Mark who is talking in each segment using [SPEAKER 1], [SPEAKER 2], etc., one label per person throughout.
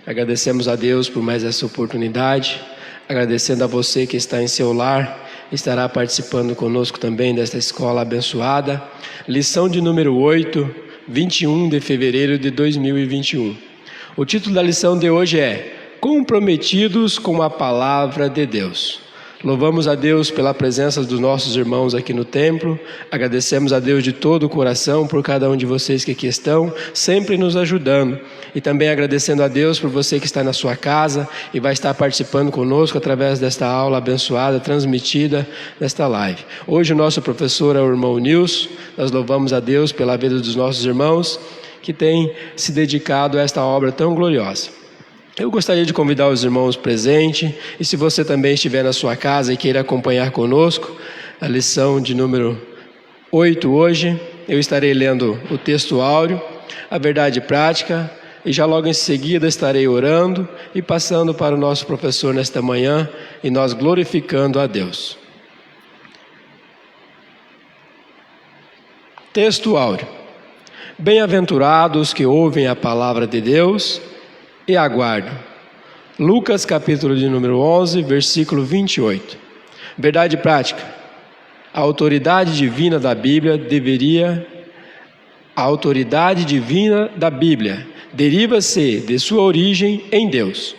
[SPEAKER 1] Agradecemos a Deus por mais essa oportunidade, agradecendo a você que está em seu lar, estará participando conosco também desta escola abençoada. Lição de número 8, 21 de fevereiro de 2021. O título da lição de hoje é Comprometidos com a Palavra de Deus. Louvamos a Deus pela presença dos nossos irmãos aqui no templo, agradecemos a Deus de todo o coração por cada um de vocês que aqui estão, sempre nos ajudando, e também agradecendo a Deus por você que está na sua casa e vai estar participando conosco através desta aula abençoada, transmitida nesta live. Hoje o nosso professor é o irmão Nilson. Nós louvamos a Deus pela vida dos nossos irmãos que têm se dedicado a esta obra tão gloriosa. Eu gostaria de convidar os irmãos presentes, e se você também estiver na sua casa e queira acompanhar conosco a lição de número 8 hoje, eu estarei lendo o texto áureo, a verdade prática, e já logo em seguida estarei orando e passando para o nosso professor nesta manhã, e nós glorificando a Deus. Texto áureo. Bem-aventurados que ouvem a palavra de Deus e aguardo. Lucas capítulo de número 11, versículo 28. Verdade prática. A autoridade divina da Bíblia deriva-se de sua origem em Deus.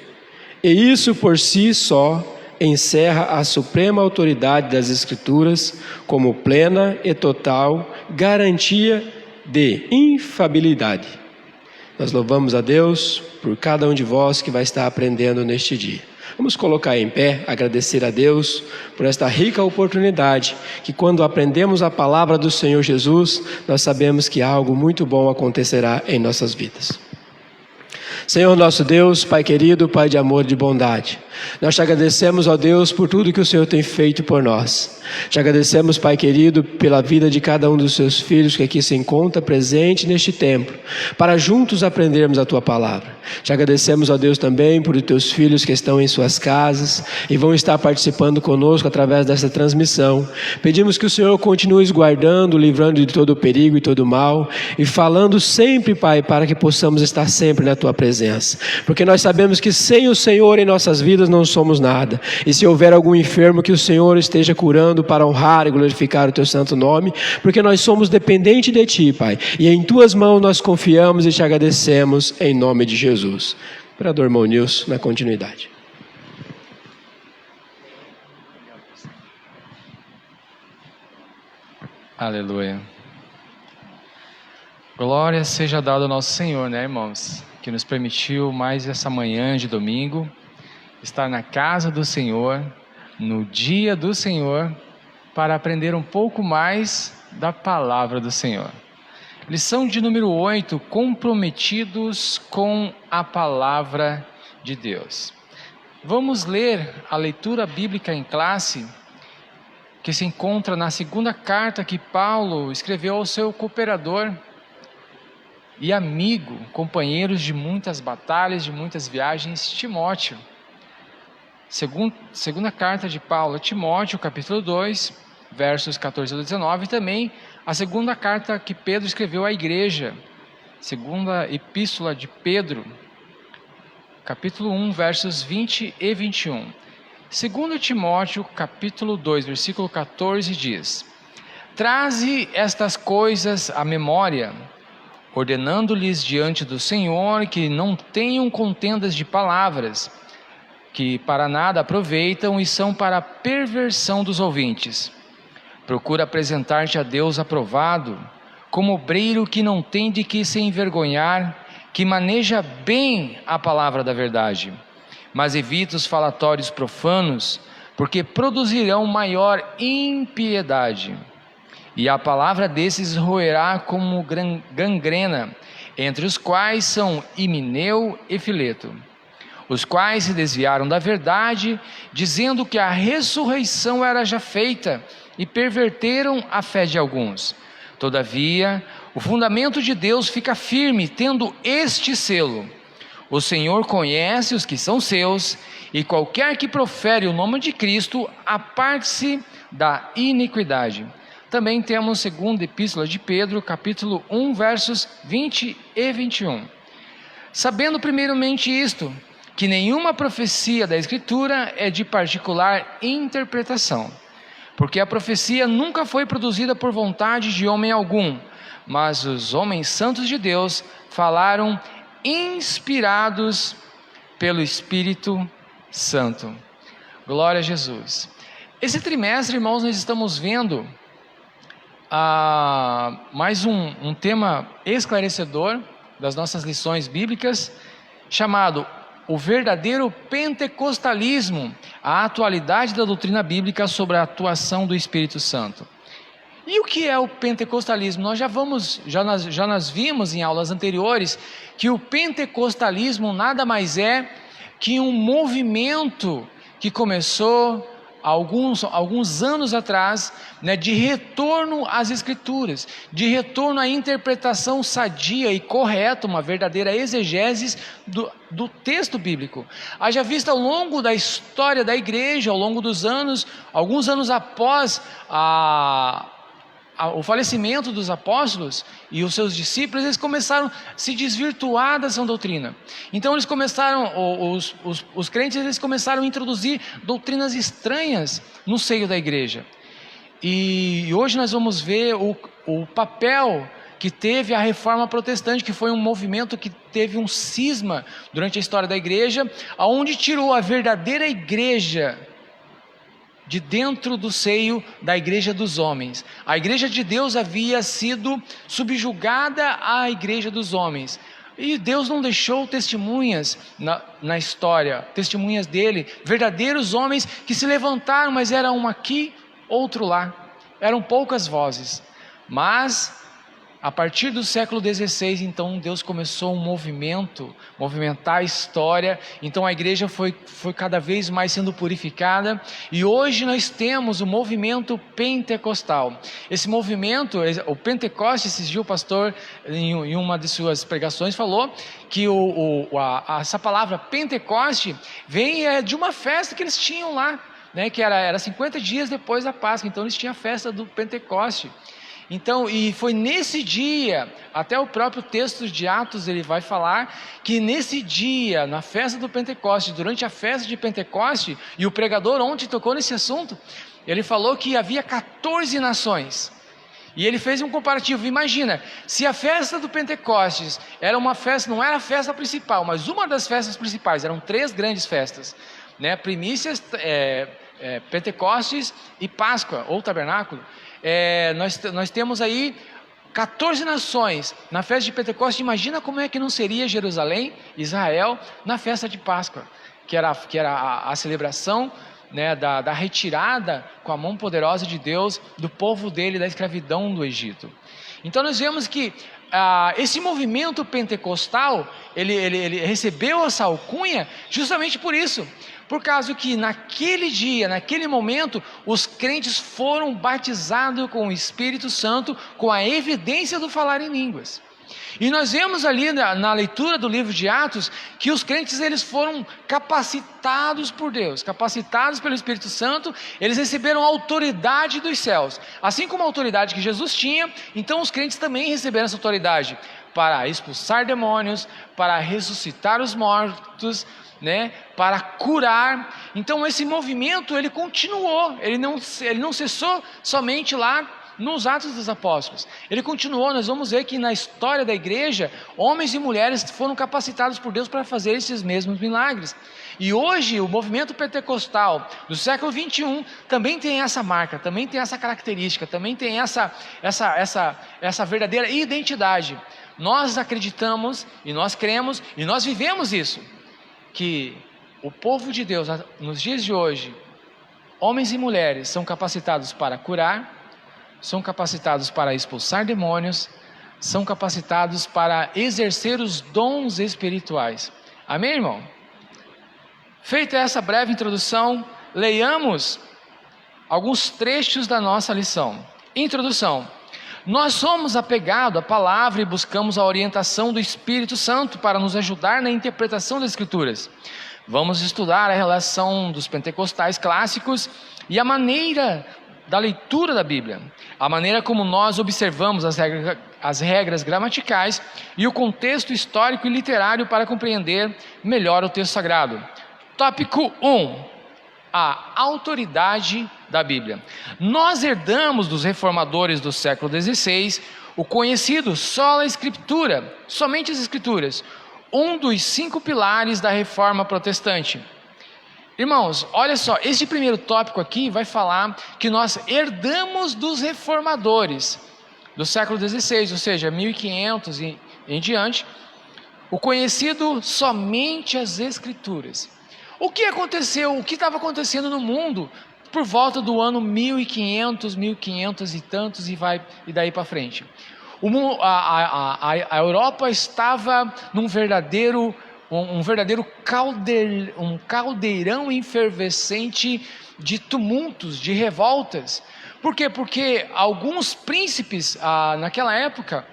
[SPEAKER 1] E isso por si só encerra a suprema autoridade das Escrituras como plena e total garantia de infalibilidade. Nós louvamos a Deus por cada um de vós que vai estar aprendendo neste dia. Vamos colocar em pé, agradecer a Deus por esta rica oportunidade, que quando aprendemos a palavra do Senhor Jesus, nós sabemos que algo muito bom acontecerá em nossas vidas. Senhor nosso Deus, Pai querido, Pai de amor e de bondade, nós te agradecemos, ó Deus, por tudo que o Senhor tem feito por nós. Te agradecemos, Pai querido, pela vida de cada um dos seus filhos que aqui se encontra presente neste templo, para juntos aprendermos a Tua palavra. Te agradecemos, ó Deus, também por os Teus filhos que estão em suas casas e vão estar participando conosco através dessa transmissão. Pedimos que o Senhor continue os guardando, livrando de todo o perigo e todo o mal, e falando sempre, Pai, para que possamos estar sempre na Tua presença. Porque nós sabemos que sem o Senhor em nossas vidas não somos nada. E se houver algum enfermo, que o Senhor esteja curando para honrar e glorificar o Teu santo nome, porque nós somos dependentes de Ti, Pai. E em Tuas mãos nós confiamos e Te agradecemos em nome de Jesus. Operador irmão Nilson, na continuidade.
[SPEAKER 2] Aleluia. Glória seja dada ao nosso Senhor, né, irmãos? Que nos permitiu mais essa manhã de domingo estar na casa do Senhor, no dia do Senhor, para aprender um pouco mais da palavra do Senhor. Lição de número 8, comprometidos com a palavra de Deus. Vamos ler a leitura bíblica em classe, que se encontra na segunda carta que Paulo escreveu ao seu cooperador e amigo, companheiros de muitas batalhas, de muitas viagens, Timóteo. Segunda carta de Paulo a Timóteo, capítulo 2, versos 14 a 19, e também a segunda carta que Pedro escreveu à igreja, segunda epístola de Pedro, capítulo 1, versos 20 e 21. Segundo Timóteo, capítulo 2, versículo 14, diz: Traze estas coisas à memória, ordenando-lhes diante do Senhor que não tenham contendas de palavras, que para nada aproveitam e são para a perversão dos ouvintes. Procura apresentar-te a Deus aprovado, como obreiro que não tem de que se envergonhar, que maneja bem a palavra da verdade. Mas evita os falatórios profanos, porque produzirão maior impiedade. E a palavra desses roerá como gangrena, entre os quais são Himeneu e Fileto, os quais se desviaram da verdade, dizendo que a ressurreição era já feita, e perverteram a fé de alguns. Todavia, o fundamento de Deus fica firme, tendo este selo: o Senhor conhece os que são seus, e qualquer que profere o nome de Cristo, aparte-se da iniquidade. Também temos segunda epístola de Pedro, capítulo 1, versos 20 e 21. Sabendo primeiramente isto, que nenhuma profecia da Escritura é de particular interpretação, porque a profecia nunca foi produzida por vontade de homem algum, mas os homens santos de Deus falaram inspirados pelo Espírito Santo. Glória a Jesus. Esse trimestre, irmãos, nós estamos vendo mais um tema esclarecedor das nossas lições bíblicas, chamado o verdadeiro pentecostalismo, a atualidade da doutrina bíblica sobre a atuação do Espírito Santo. E o que é o pentecostalismo? Nós vimos em aulas anteriores que o pentecostalismo nada mais é que um movimento que começou alguns anos atrás, né, de retorno às Escrituras, de retorno à interpretação sadia e correta, uma verdadeira exegese do texto bíblico. Haja vista ao longo da história da igreja, ao longo dos anos, alguns anos após o falecimento dos apóstolos e os seus discípulos, eles começaram a se desvirtuar da sã doutrina. Então eles começaram, os crentes, eles começaram a introduzir doutrinas estranhas no seio da igreja. E hoje nós vamos ver o papel que teve a Reforma Protestante, que foi um movimento que teve um cisma durante a história da igreja, aonde tirou a verdadeira igreja de dentro do seio da igreja dos homens. A igreja de Deus havia sido subjugada à igreja dos homens. E Deus não deixou testemunhas na história, testemunhas dele, verdadeiros homens que se levantaram, mas era um aqui, outro lá. Eram poucas vozes. Mas a partir do século XVI, então, Deus começou movimentar a história. Então a igreja foi cada vez mais sendo purificada, e hoje nós temos o movimento pentecostal. Esse movimento, o Pentecostes, esses dias o pastor, em uma de suas pregações, falou que essa palavra Pentecoste vem de uma festa que eles tinham lá, né, que era 50 dias depois da Páscoa. Então eles tinham a festa do Pentecoste. Então, e foi nesse dia, até o próprio texto de Atos ele vai falar, que nesse dia, na festa do Pentecoste, durante a festa de Pentecoste, e o pregador ontem tocou nesse assunto, ele falou que havia 14 nações, e ele fez um comparativo. Imagina, se a festa do Pentecostes era uma festa, não era a festa principal, mas uma das festas principais, eram 3 grandes festas, né? Primícias, Pentecostes e Páscoa, ou Tabernáculo. Nós temos aí 14 nações na festa de Pentecostes. Imagina como é que não seria Jerusalém, Israel, na festa de Páscoa, que era a celebração, né, da retirada com a mão poderosa de Deus do povo dele da escravidão do Egito. Então nós vemos que esse movimento pentecostal, ele recebeu essa alcunha justamente por isso, por causa que naquele dia, naquele momento, os crentes foram batizados com o Espírito Santo, com a evidência do falar em línguas. E nós vemos ali na leitura do livro de Atos, que os crentes eles foram capacitados por Deus, capacitados pelo Espírito Santo. Eles receberam a autoridade dos céus, assim como a autoridade que Jesus tinha. Então os crentes também receberam essa autoridade para expulsar demônios, para ressuscitar os mortos, né, para curar. Então esse movimento ele continuou, ele não cessou somente lá nos Atos dos Apóstolos, ele continuou. Nós vamos ver que na história da igreja, homens e mulheres foram capacitados por Deus para fazer esses mesmos milagres. E hoje o movimento pentecostal do século 21 também tem essa marca, também tem essa característica, também tem essa verdadeira identidade. Nós acreditamos e nós cremos e nós vivemos isso, que o povo de Deus nos dias de hoje, homens e mulheres, são capacitados para curar, são capacitados para expulsar demônios, são capacitados para exercer os dons espirituais. Amém, irmão? Feita essa breve introdução, leiamos alguns trechos da nossa lição. Introdução. Nós somos apegados à palavra e buscamos a orientação do Espírito Santo para nos ajudar na interpretação das Escrituras. Vamos estudar a relação dos pentecostais clássicos e a maneira da leitura da Bíblia, a maneira como nós observamos as as regras gramaticais e o contexto histórico e literário para compreender melhor o texto sagrado. Tópico 1. A autoridade da Bíblia. Nós herdamos dos reformadores do século XVI o conhecido sola escritura, somente as escrituras, um dos 5 pilares da reforma protestante. Irmãos, olha só, este primeiro tópico aqui vai falar que nós herdamos dos reformadores do século XVI, ou seja, 1500 e em diante, o conhecido somente as escrituras. O que aconteceu, o que estava acontecendo no mundo por volta do ano 1500, 1500 e tantos e daí para frente? A Europa estava num verdadeiro caldeirão efervescente de tumultos, de revoltas. Por quê? Porque alguns príncipes naquela época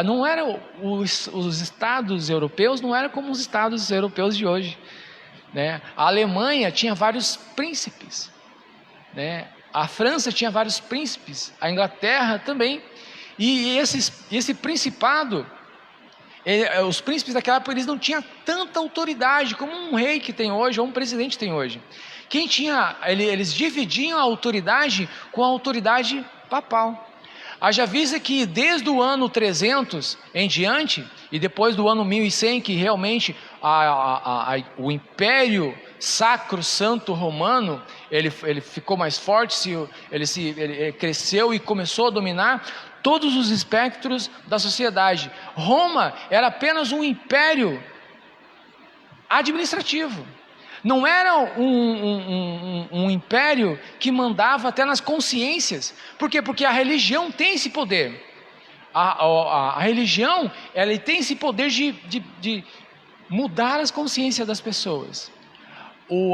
[SPEAKER 2] não eram os estados europeus, não eram como os estados europeus de hoje, né? A Alemanha tinha vários príncipes, né? A França tinha vários príncipes, a Inglaterra também, e esse principado, os príncipes daquela época, eles não tinham tanta autoridade como um rei que tem hoje, ou um presidente tem hoje. Eles dividiam a autoridade com a autoridade papal. Haja vista que desde o ano 300 em diante, e depois do ano 1100, que realmente o Império Sacro Santo Romano, ele ficou mais forte, ele cresceu e começou a dominar todos os espectros da sociedade. Roma era apenas um império administrativo. Não era um império que mandava até nas consciências. Por quê? Porque a religião tem esse poder. A religião, ela tem esse poder de mudar as consciências das pessoas.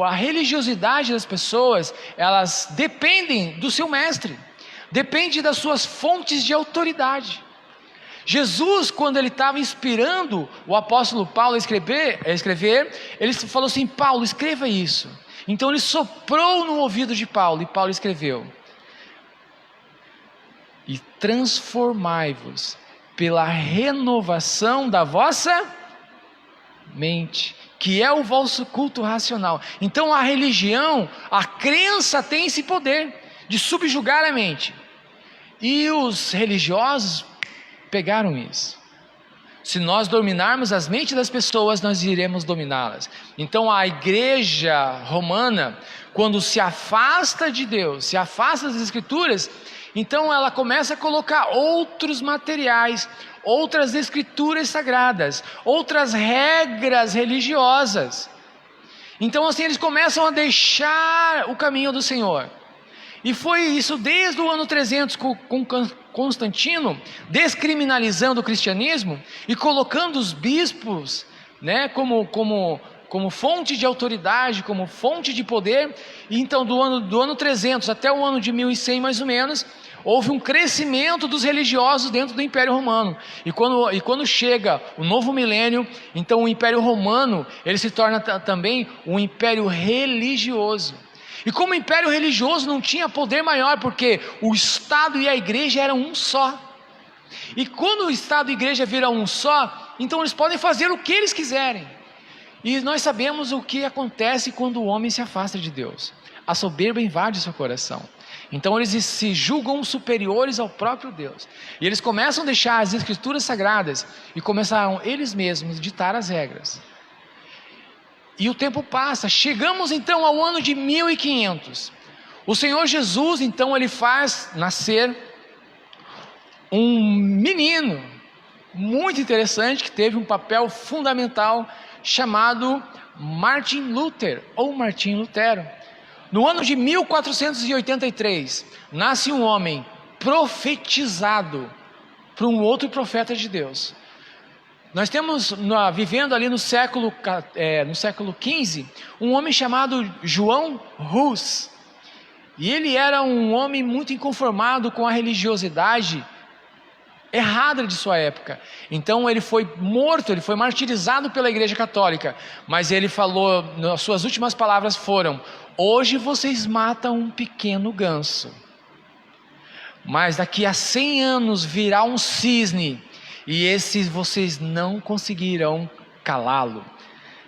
[SPEAKER 2] A religiosidade das pessoas, elas dependem do seu mestre, depende das suas fontes de autoridade. Jesus, quando ele estava inspirando o apóstolo Paulo a escrever, ele falou assim: Paulo, escreva isso. Então ele soprou no ouvido de Paulo, e Paulo escreveu: e transformai-vos pela renovação da vossa mente, que é o vosso culto racional. Então a religião, a crença tem esse poder de subjugar a mente, e os religiosos pegaram isso. Se nós dominarmos as mentes das pessoas, nós iremos dominá-las. Então a igreja romana, quando se afasta de Deus, se afasta das escrituras, então ela começa a colocar outros materiais, outras escrituras sagradas, outras regras religiosas. Então assim eles começam a deixar o caminho do Senhor. E foi isso desde o ano 300 com Constantino, descriminalizando o cristianismo e colocando os bispos, né, como fonte de autoridade, como fonte de poder. E então do ano 300 até o ano de 1100 mais ou menos, houve um crescimento dos religiosos dentro do Império Romano. E quando chega o novo milênio, então o Império Romano, ele se torna também um império religioso. E como império religioso não tinha poder maior, porque o Estado e a igreja eram um só. E quando o Estado e a igreja viram um só, então eles podem fazer o que eles quiserem. E nós sabemos o que acontece quando o homem se afasta de Deus. A soberba invade seu coração. Então eles se julgam superiores ao próprio Deus. E eles começam a deixar as escrituras sagradas e começaram eles mesmos a ditar as regras. E o tempo passa, chegamos então ao ano de 1500. O Senhor Jesus, então, ele faz nascer um menino muito interessante, que teve um papel fundamental, chamado Martin Luther, ou Martim Lutero. No ano de 1483, nasce um homem profetizado por um outro profeta de Deus. Nós temos, vivendo ali no século XV, um homem chamado João Hus. E ele era um homem muito inconformado com a religiosidade errada de sua época. Então ele foi morto, ele foi martirizado pela Igreja Católica. Mas ele falou, as suas últimas palavras foram: hoje vocês matam um pequeno ganso, mas daqui a 100 anos virá um cisne, e esses vocês não conseguirão calá-lo.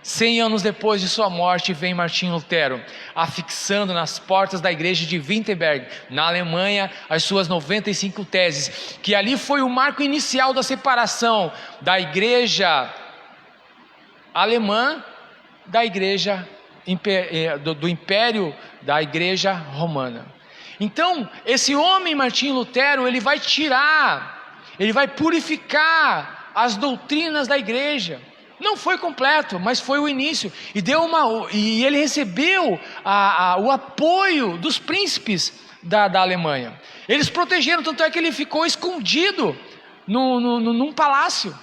[SPEAKER 2] 100 anos depois de sua morte, vem Martinho Lutero, afixando nas portas da igreja de Wittenberg, na Alemanha, as suas 95 teses, que ali foi o marco inicial da separação da igreja alemã da igreja do império da igreja romana. Então, esse homem Martinho Lutero, ele vai purificar as doutrinas da igreja. Não foi completo, mas foi o início, e ele recebeu o apoio dos príncipes da Alemanha. Eles protegeram, tanto é que ele ficou escondido num palácio,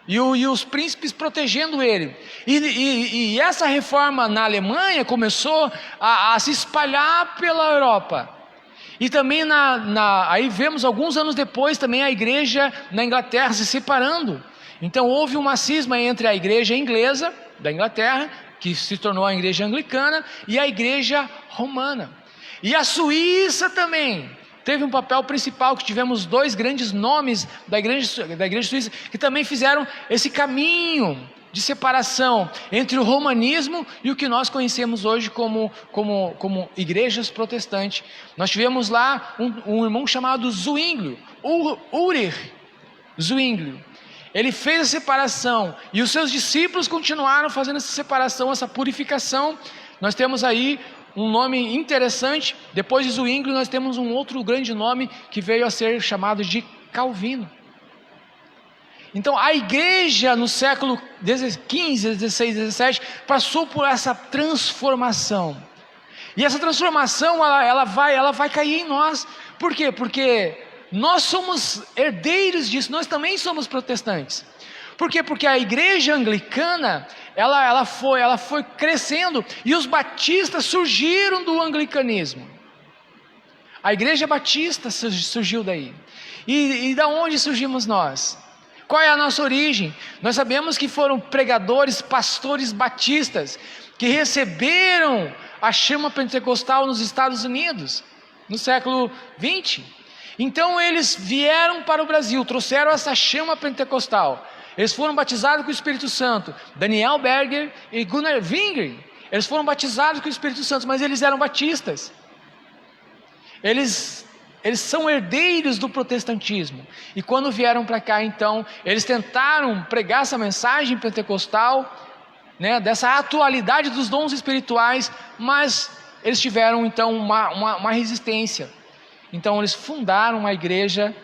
[SPEAKER 2] e os príncipes protegendo ele. E essa reforma na Alemanha começou a se espalhar pela Europa. E também aí vemos alguns anos depois também a igreja na Inglaterra se separando. Então houve uma cisma entre a igreja inglesa da Inglaterra, que se tornou a igreja anglicana, e a igreja romana. E a Suíça também teve um papel principal, que tivemos 2 grandes nomes da igreja suíça, que também fizeram esse caminho de separação entre o romanismo e o que nós conhecemos hoje como igrejas protestantes. Nós tivemos lá um irmão chamado Zwinglio, Ulrich Zwinglio. Ele fez a separação, e os seus discípulos continuaram fazendo essa separação, essa purificação. Nós temos aí um nome interessante. Depois de Zwinglio, nós temos um outro grande nome que veio a ser chamado de Calvino. Então a igreja no século XV, XVI, XVII passou por essa transformação. E essa transformação ela vai cair em nós. Por quê? Porque nós somos herdeiros disso, nós também somos protestantes. Por quê? Porque a igreja anglicana, ela foi crescendo, e os batistas surgiram do anglicanismo. A igreja batista surgiu daí. E da onde surgimos nós? Qual é a nossa origem? Nós sabemos que foram pregadores, pastores batistas, que receberam a chama pentecostal nos Estados Unidos, no século XX. Então eles vieram para o Brasil, trouxeram essa chama pentecostal. Eles foram batizados com o Espírito Santo. Daniel Berger e Gunnar Wingren, eles foram batizados com o Espírito Santo, mas eles eram batistas. Eles são herdeiros do protestantismo. E quando vieram para cá, então, eles tentaram pregar essa mensagem pentecostal, né, dessa atualidade dos dons espirituais, mas eles tiveram então uma resistência. Então eles fundaram a igreja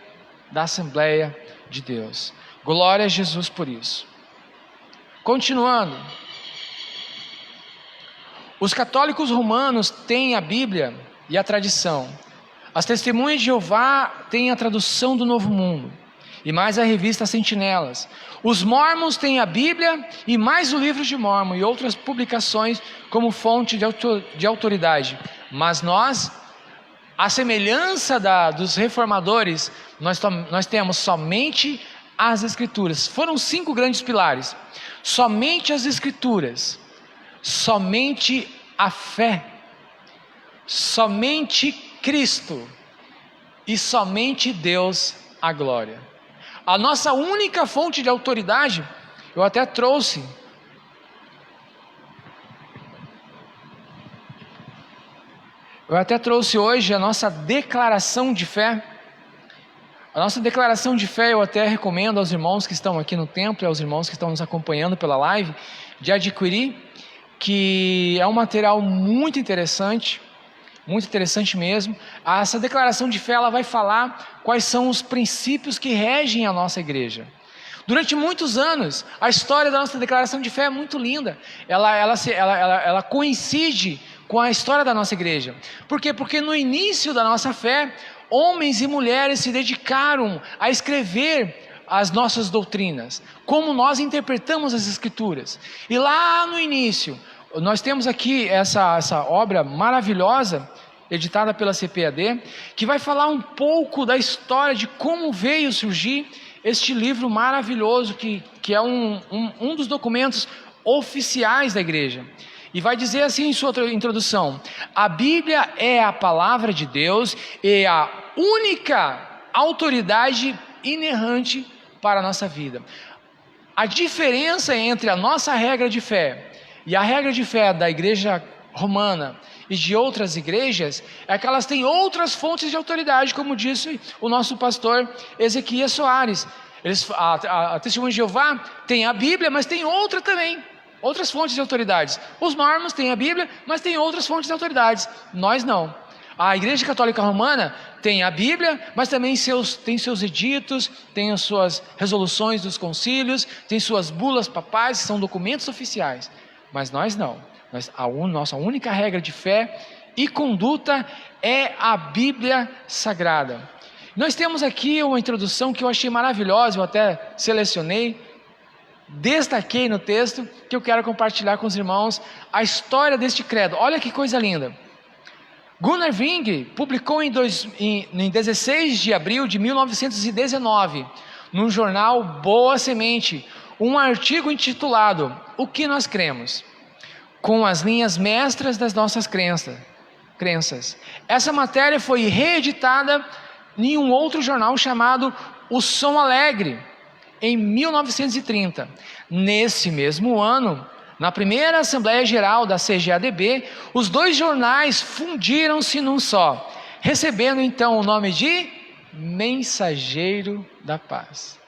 [SPEAKER 2] da Assembleia de Deus. Glória a Jesus por isso. Continuando, os católicos romanos têm a Bíblia e a tradição. As testemunhas de Jeová têm a tradução do Novo Mundo, e mais a revista Sentinelas. Os mormons têm a Bíblia e mais o livro de Mormon e outras publicações como fonte de autoridade. Mas nós, à semelhança dos reformadores, nós temos somente as Escrituras. Foram 5 grandes pilares: somente as Escrituras, somente a fé, somente Cristo e somente Deus a glória. A nossa única fonte de autoridade, eu até trouxe hoje a nossa declaração de fé. A nossa declaração de fé eu até recomendo aos irmãos que estão aqui no templo e aos irmãos que estão nos acompanhando pela live, de adquirir, que é um material muito interessante mesmo. Essa declaração de fé, ela vai falar quais são os princípios que regem a nossa igreja. Durante muitos anos, a história da nossa declaração de fé é muito linda. Ela coincide com a história da nossa igreja. Por quê? Porque no início da nossa fé, homens e mulheres se dedicaram a escrever as nossas doutrinas, como nós interpretamos as Escrituras. E lá no início, nós temos aqui essa obra maravilhosa, editada pela CPAD, que vai falar um pouco da história de como veio surgir este livro maravilhoso, que é um dos documentos oficiais da igreja. E vai dizer assim em sua outra introdução: a Bíblia é a palavra de Deus e a única autoridade inerrante para a nossa vida. A diferença entre a nossa regra de fé e a regra de fé da igreja romana e de outras igrejas é que elas têm outras fontes de autoridade, como disse o nosso pastor Ezequias Soares. A Testemunha de Jeová tem a Bíblia, mas tem outra também, outras fontes de autoridades. Os mormons têm a Bíblia, mas tem outras fontes de autoridades. Nós não. A Igreja Católica Romana tem a Bíblia, mas também tem seus editos, tem as suas resoluções dos concílios, tem suas bulas papais, que são documentos oficiais. Mas nós não. Nossa única regra de fé e conduta é a Bíblia Sagrada. Nós temos aqui uma introdução que eu achei maravilhosa, eu até selecionei, destaquei no texto, que eu quero compartilhar com os irmãos a história deste credo. Olha que coisa linda. Gunnar Ving publicou em 16 de abril de 1919, no jornal Boa Semente, um artigo intitulado O que nós cremos? Com as linhas mestras das nossas crenças. Essa matéria foi reeditada em um outro jornal chamado O Som Alegre, em 1930. Nesse mesmo ano, na primeira Assembleia Geral da CGADB, os dois jornais fundiram-se num só, recebendo então o nome de Mensageiro da Paz.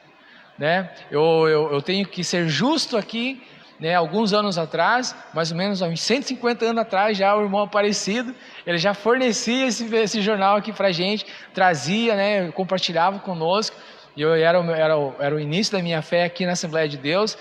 [SPEAKER 2] Né? Eu tenho que ser justo aqui, né? Alguns anos atrás, mais ou menos uns 150 anos atrás, já o irmão Aparecido, ele já fornecia esse jornal aqui para a gente, trazia, né? Compartilhava conosco, e era o início da minha fé aqui na Assembleia de Deus.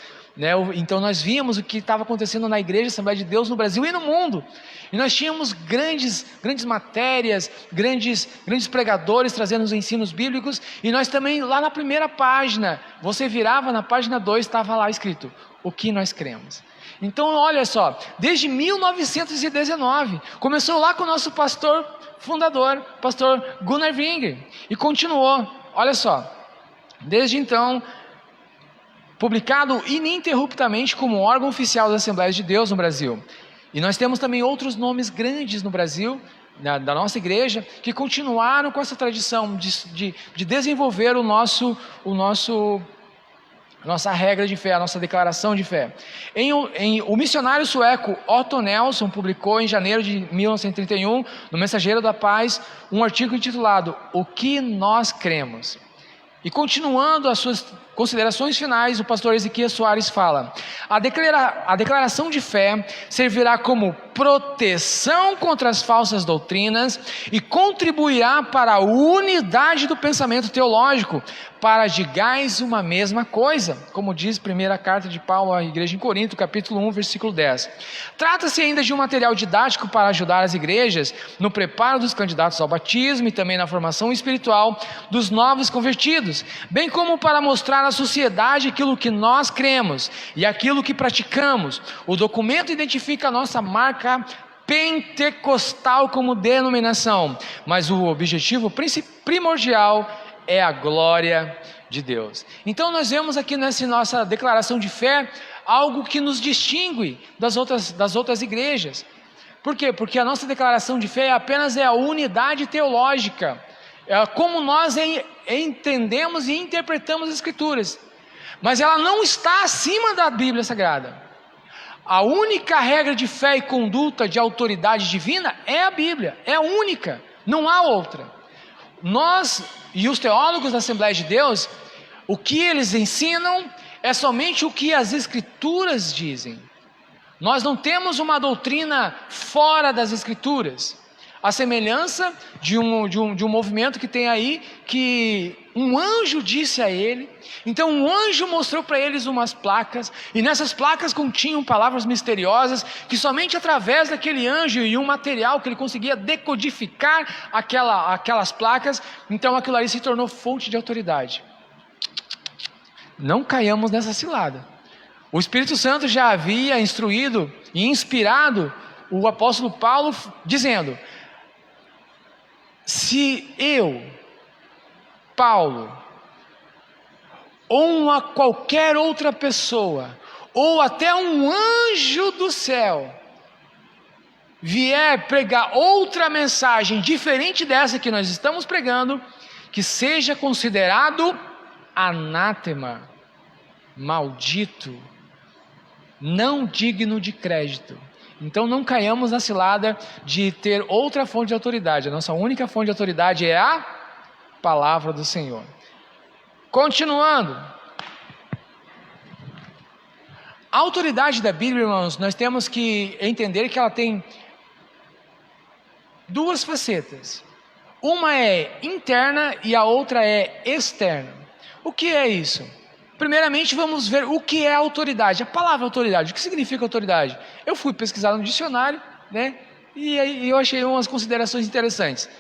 [SPEAKER 2] Então nós víamos o que estava acontecendo na Igreja Assembleia de Deus no Brasil e no mundo, e nós tínhamos grandes matérias, grandes pregadores trazendo os ensinos bíblicos, e nós também lá na primeira página, você virava na página 2, estava lá escrito, o que nós cremos. Então olha só, desde 1919, começou lá com o nosso pastor fundador, pastor Gunnar Ving, e continuou, olha só, desde então, publicado ininterruptamente como órgão oficial das Assembleias de Deus no Brasil. E nós temos também outros nomes grandes no Brasil, da nossa igreja, que continuaram com essa tradição de desenvolver nossa regra de fé, a nossa declaração de fé. O missionário sueco Otto Nelson publicou em janeiro de 1931, no Mensageiro da Paz, um artigo intitulado O que nós cremos? E continuando as suas considerações finais, o pastor Ezequias Soares fala: a declaração de fé servirá como proteção contra as falsas doutrinas e contribuirá para a unidade do pensamento teológico, para digais uma mesma coisa, como diz a primeira carta de Paulo à igreja em Corinto, capítulo 1, versículo 10. Trata-se ainda de um material didático para ajudar as igrejas no preparo dos candidatos ao batismo e também na formação espiritual dos novos convertidos, bem como para mostrar à sociedade aquilo que nós cremos e aquilo que praticamos. O documento identifica a nossa marca pentecostal como denominação, mas o objetivo primordial é a glória de Deus. Então nós vemos aqui nessa nossa declaração de fé algo que nos distingue das outras igrejas. Por quê? Porque a nossa declaração de fé apenas é a unidade teológica, é como nós entendemos e interpretamos as Escrituras, mas ela não está acima da Bíblia Sagrada. A única regra de fé e conduta de autoridade divina é a Bíblia, é a única, não há outra. Nós e os teólogos da Assembleia de Deus, o que eles ensinam é somente o que as Escrituras dizem. Nós não temos uma doutrina fora das Escrituras. A semelhança de um movimento que tem aí, que um anjo disse a ele, então um anjo mostrou para eles umas placas, e nessas placas continham palavras misteriosas, que somente através daquele anjo e um material que ele conseguia decodificar aquelas placas, então aquilo ali se tornou fonte de autoridade. Não caiamos nessa cilada. O Espírito Santo já havia instruído e inspirado o apóstolo Paulo, dizendo: se eu, Paulo, ou qualquer outra pessoa, ou até um anjo do céu, vier pregar outra mensagem diferente dessa que nós estamos pregando, que seja considerado anátema, maldito, não digno de crédito. Então não caiamos na cilada de ter outra fonte de autoridade. A nossa única fonte de autoridade é a palavra do Senhor. Continuando. A autoridade da Bíblia, irmãos, nós temos que entender que ela tem duas facetas. Uma é interna e a outra é externa. O que é isso? Primeiramente vamos ver o que é autoridade. A palavra autoridade, o que significa autoridade? Eu fui pesquisar no dicionário, né? E aí eu achei umas considerações interessantes.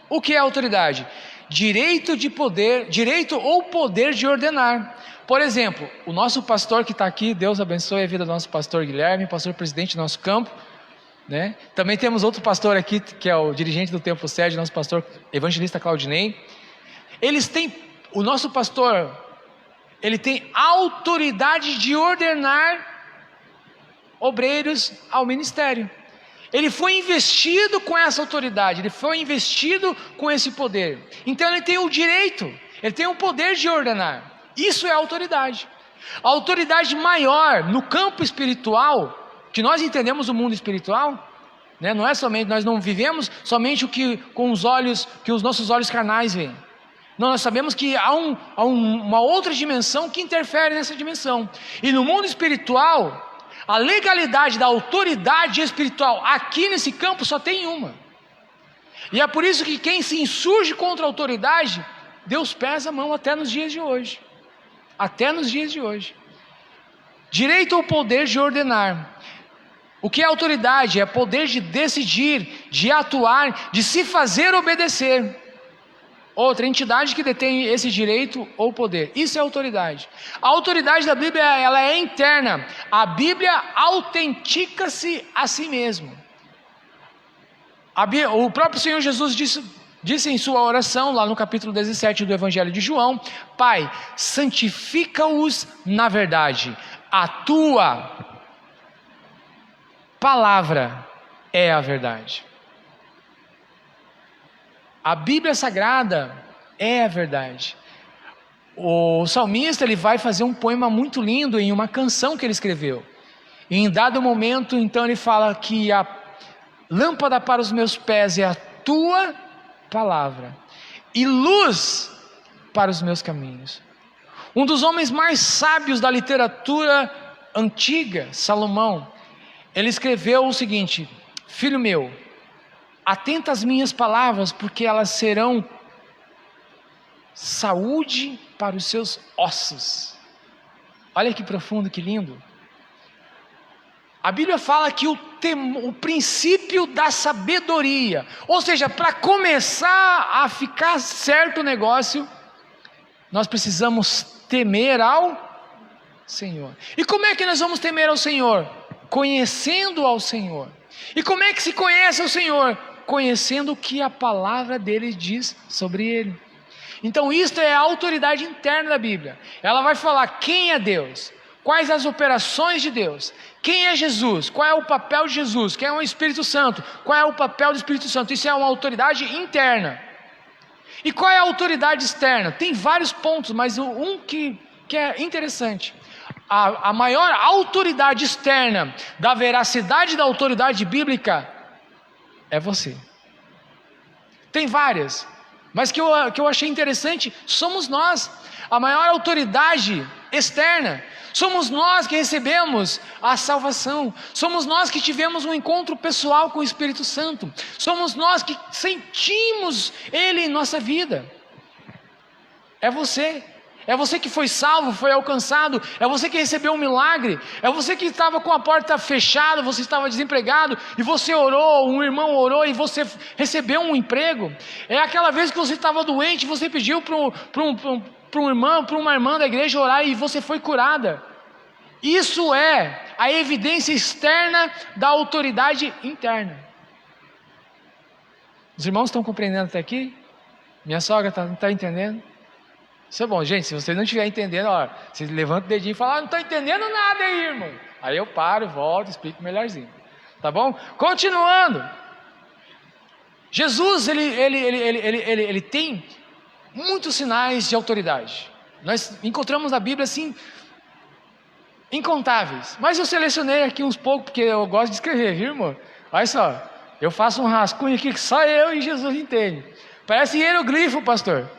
[SPEAKER 2] O que é autoridade? Direito de poder, direito ou poder de ordenar. Por exemplo, o nosso pastor que está aqui, Deus abençoe a vida do nosso pastor Guilherme, pastor presidente do nosso campo, né? Também temos outro pastor aqui, que é o dirigente do Templo Sede, nosso pastor evangelista Claudinei. O nosso pastor, ele tem autoridade de ordenar obreiros ao ministério. Ele foi investido com essa autoridade, ele foi investido com esse poder. Então ele tem o direito, ele tem o poder de ordenar. Isso é autoridade. A autoridade maior no campo espiritual, que nós entendemos o mundo espiritual, né? Não é somente, nós não vivemos somente o que com os olhos, que os nossos olhos carnais veem. Não, nós sabemos que há uma outra dimensão que interfere nessa dimensão. E no mundo espiritual, a legalidade da autoridade espiritual aqui nesse campo só tem uma. E é por isso que quem se insurge contra a autoridade, Deus pesa a mão até nos dias de hoje. Até nos dias de hoje. Direito ou poder de ordenar. O que é autoridade? É poder de decidir, de atuar, de se fazer obedecer. Outra entidade que detém esse direito ou poder. Isso é autoridade. A autoridade da Bíblia, ela é interna. A Bíblia autentica-se a si mesmo. O próprio Senhor Jesus disse em sua oração, lá no capítulo 17 do Evangelho de João: Pai, santifica-os na verdade. A tua palavra é a verdade. A Bíblia Sagrada é a verdade. O salmista, ele vai fazer um poema muito lindo em uma canção que ele escreveu. E em dado momento, então, ele fala que a lâmpada para os meus pés é a tua palavra e luz para os meus caminhos. Um dos homens mais sábios da literatura antiga, Salomão, ele escreveu o seguinte: filho meu, atenta às minhas palavras, porque elas serão saúde para os seus ossos. Olha que profundo, que lindo. A Bíblia fala que o princípio da sabedoria, ou seja, para começar a ficar certo o negócio, nós precisamos temer ao Senhor. E como é que nós vamos temer ao Senhor? Conhecendo ao Senhor. E como é que se conhece ao Senhor? Conhecendo o que a palavra dele diz sobre ele. Então isto é a autoridade interna da Bíblia. Ela vai falar quem é Deus, quais as operações de Deus, quem é Jesus, qual é o papel de Jesus, quem é o Espírito Santo, qual é o papel do Espírito Santo. Isso é uma autoridade interna. E qual é a autoridade externa? Tem vários pontos, mas um que é interessante. A maior autoridade externa da veracidade da autoridade bíblica é você. Tem várias, mas que eu achei interessante, somos nós. A maior autoridade externa, somos nós que recebemos a salvação, somos nós que tivemos um encontro pessoal com o Espírito Santo, somos nós que sentimos Ele em nossa vida. É você. É você que foi salvo, foi alcançado, é você que recebeu um milagre, é você que estava com a porta fechada, você estava desempregado e você orou, um irmão orou e você recebeu um emprego. É aquela vez que você estava doente, você pediu para um irmão, para uma irmã da igreja orar e você foi curada. Isso é a evidência externa da autoridade interna. Os irmãos estão compreendendo até aqui? Minha sogra está entendendo? Isso é bom, gente. Se você não estiver entendendo, ó, você levanta o dedinho e fala: não estou entendendo nada aí, irmão. Aí eu paro, volto, explico melhorzinho. Tá bom? Continuando. Jesus, ele tem muitos sinais de autoridade. Nós encontramos na Bíblia, assim, incontáveis. Mas eu selecionei aqui uns poucos, porque eu gosto de escrever, viu, irmão? Olha só, eu faço um rascunho aqui que só eu e Jesus entendem. Parece hieroglifo, pastor.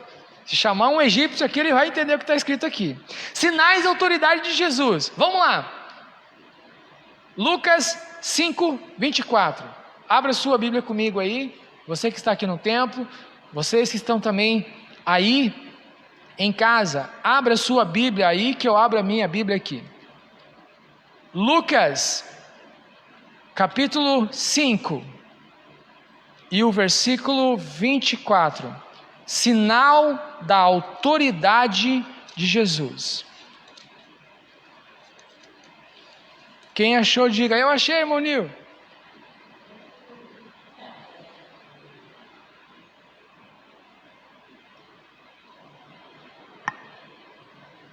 [SPEAKER 2] Se chamar um egípcio aqui, ele vai entender o que está escrito aqui. Sinais de autoridade de Jesus. Vamos lá. Lucas 5, 24. Abra sua Bíblia comigo aí. Você que está aqui no templo, vocês que estão também aí em casa, abra sua Bíblia aí, que eu abro a minha Bíblia aqui. Lucas, capítulo 5, e o versículo 24. Sinal da autoridade de Jesus. Quem achou, diga, eu achei, irmão Nil.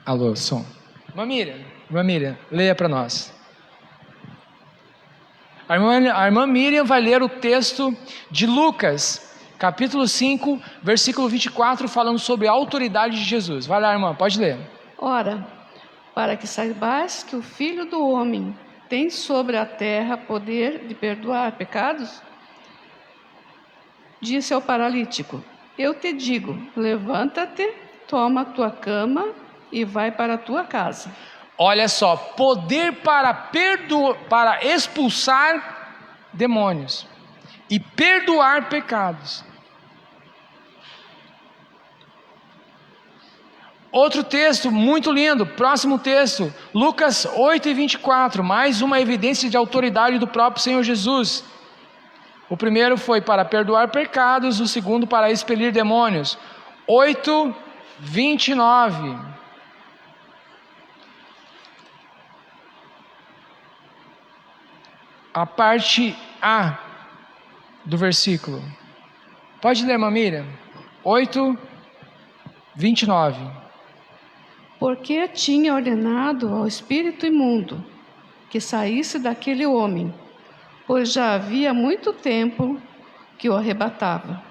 [SPEAKER 2] Alô, som. Irmã Miriam, leia para nós. A irmã Miriam vai ler o texto de Lucas, capítulo 5, versículo 24, falando sobre a autoridade de Jesus. Vai lá, irmã, pode ler.
[SPEAKER 3] Ora, para que saibais que o Filho do Homem tem sobre a terra poder de perdoar pecados, disse ao paralítico, eu te digo, levanta-te, toma a tua cama e vai para a tua casa.
[SPEAKER 2] Olha só, poder para expulsar demônios e perdoar pecados. Outro texto muito lindo, próximo texto, Lucas 8 e 24, mais uma evidência de autoridade do próprio Senhor Jesus. O primeiro foi para perdoar pecados, o segundo para expelir demônios. 8, 29. A parte A do versículo. Pode ler, irmã Miriam? 8, 29.
[SPEAKER 3] Porque tinha ordenado ao espírito imundo que saísse daquele homem, pois já havia muito tempo que o arrebatava.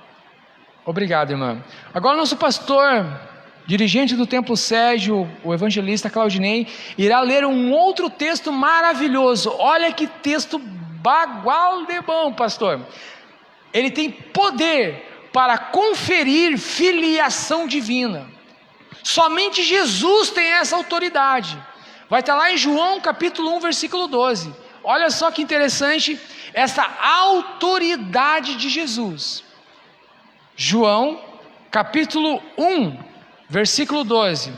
[SPEAKER 2] Obrigado, irmã. Agora nosso pastor, dirigente do Templo Sérgio, o evangelista Claudinei, irá ler um outro texto maravilhoso. Olha que texto bagual de bom, pastor. Ele tem poder para conferir filiação divina. Somente Jesus tem essa autoridade. Vai estar lá em João capítulo 1, versículo 12. Olha só que interessante essa autoridade de Jesus. João capítulo 1, versículo 12.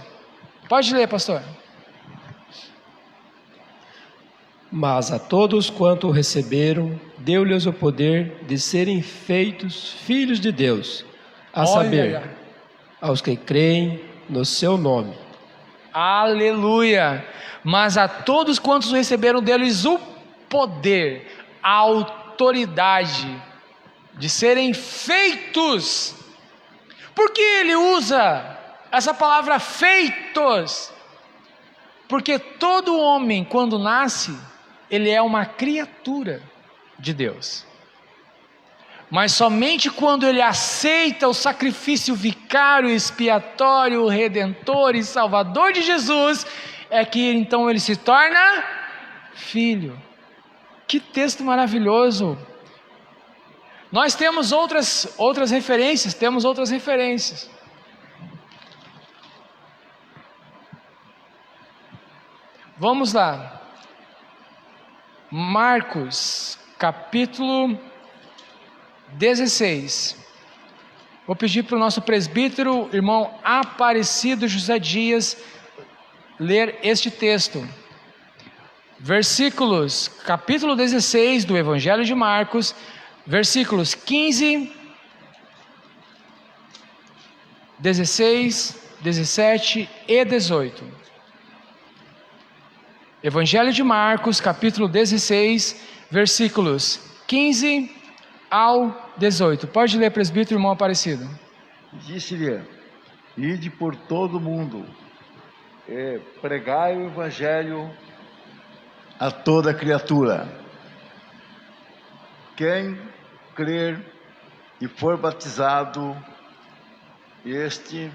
[SPEAKER 2] Pode ler, pastor.
[SPEAKER 1] Mas a todos quanto o receberam, deu-lhes o poder de serem feitos filhos de Deus, a saber, aos que creem no seu nome.
[SPEAKER 2] Aleluia! Mas a todos quantos receberam deles o poder, a autoridade de serem feitos. Por que ele usa essa palavra feitos? Porque todo homem, quando nasce, ele é uma criatura de Deus. Mas somente quando ele aceita o sacrifício vicário, expiatório, redentor e salvador de Jesus, é que então ele se torna filho. Que texto maravilhoso! Nós temos outras referências, Vamos lá. Marcos, capítulo 16. Vou pedir para o nosso presbítero, irmão Aparecido José Dias, ler este texto. Versículos, capítulo 16 do Evangelho de Marcos, versículos 15, 16, 17 e 18. Evangelho de Marcos, capítulo 16, versículos 15 ao 18. Pode ler, presbítero, irmão Aparecido.
[SPEAKER 4] Disse-lhe, ide por todo o mundo, pregai o evangelho a toda criatura. quem crer e for batizado, este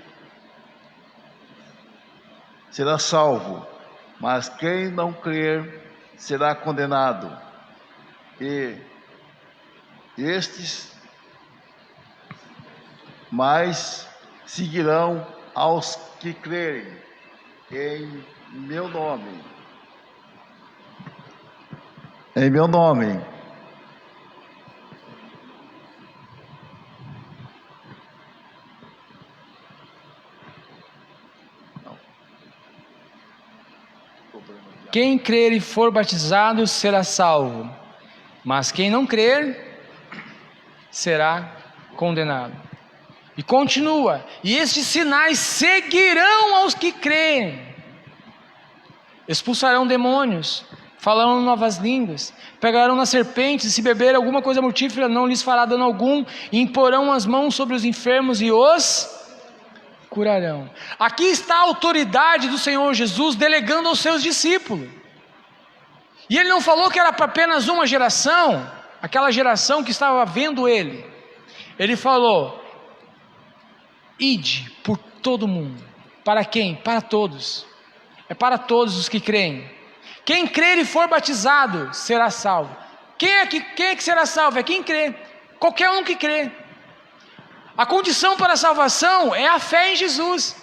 [SPEAKER 4] será salvo, mas quem não crer será condenado. E estes mais seguirão aos que crerem em meu nome. Em meu nome.
[SPEAKER 2] Quem crer e for batizado será salvo, mas quem não crer será condenado. E continua: e estes sinais seguirão aos que creem. Expulsarão demônios, falarão novas línguas, pegarão nas serpentes, e se beber alguma coisa mortífera não lhes fará dano algum, e imporão as mãos sobre os enfermos e os curarão. Aqui está a autoridade do Senhor Jesus delegando aos seus discípulos. E ele não falou que era para apenas uma geração, aquela geração que estava vendo ele. Ele falou: ide por todo mundo. Para quem? Para todos. É para todos os que creem. Quem crer e for batizado será salvo. Quem é que será salvo? É quem crê. Qualquer um que crê. A condição para a salvação é a fé em Jesus.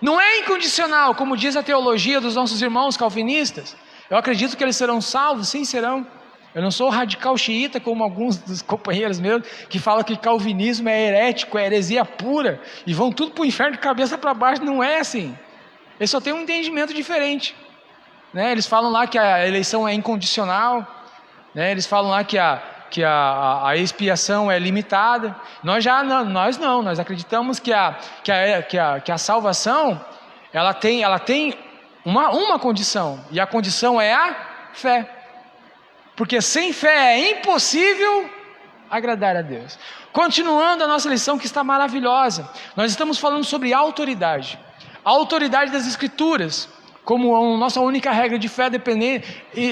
[SPEAKER 2] Não é incondicional, como diz a teologia dos nossos irmãos calvinistas. Eu acredito que eles serão salvos, sim, serão. Eu não sou radical xiita, como alguns dos companheiros meus, que falam que calvinismo é herético, é heresia pura, e vão tudo para o inferno de cabeça para baixo. Não é assim. Eles só têm um entendimento diferente, né? Eles falam lá que a eleição é incondicional, né? Eles falam lá que a expiação é limitada. Nós acreditamos que a salvação ela tem uma condição, e a condição é a fé, porque sem fé é impossível agradar a Deus. Continuando a nossa lição, que está maravilhosa, nós estamos falando sobre autoridade. A autoridade das Escrituras, como a nossa única regra de fé,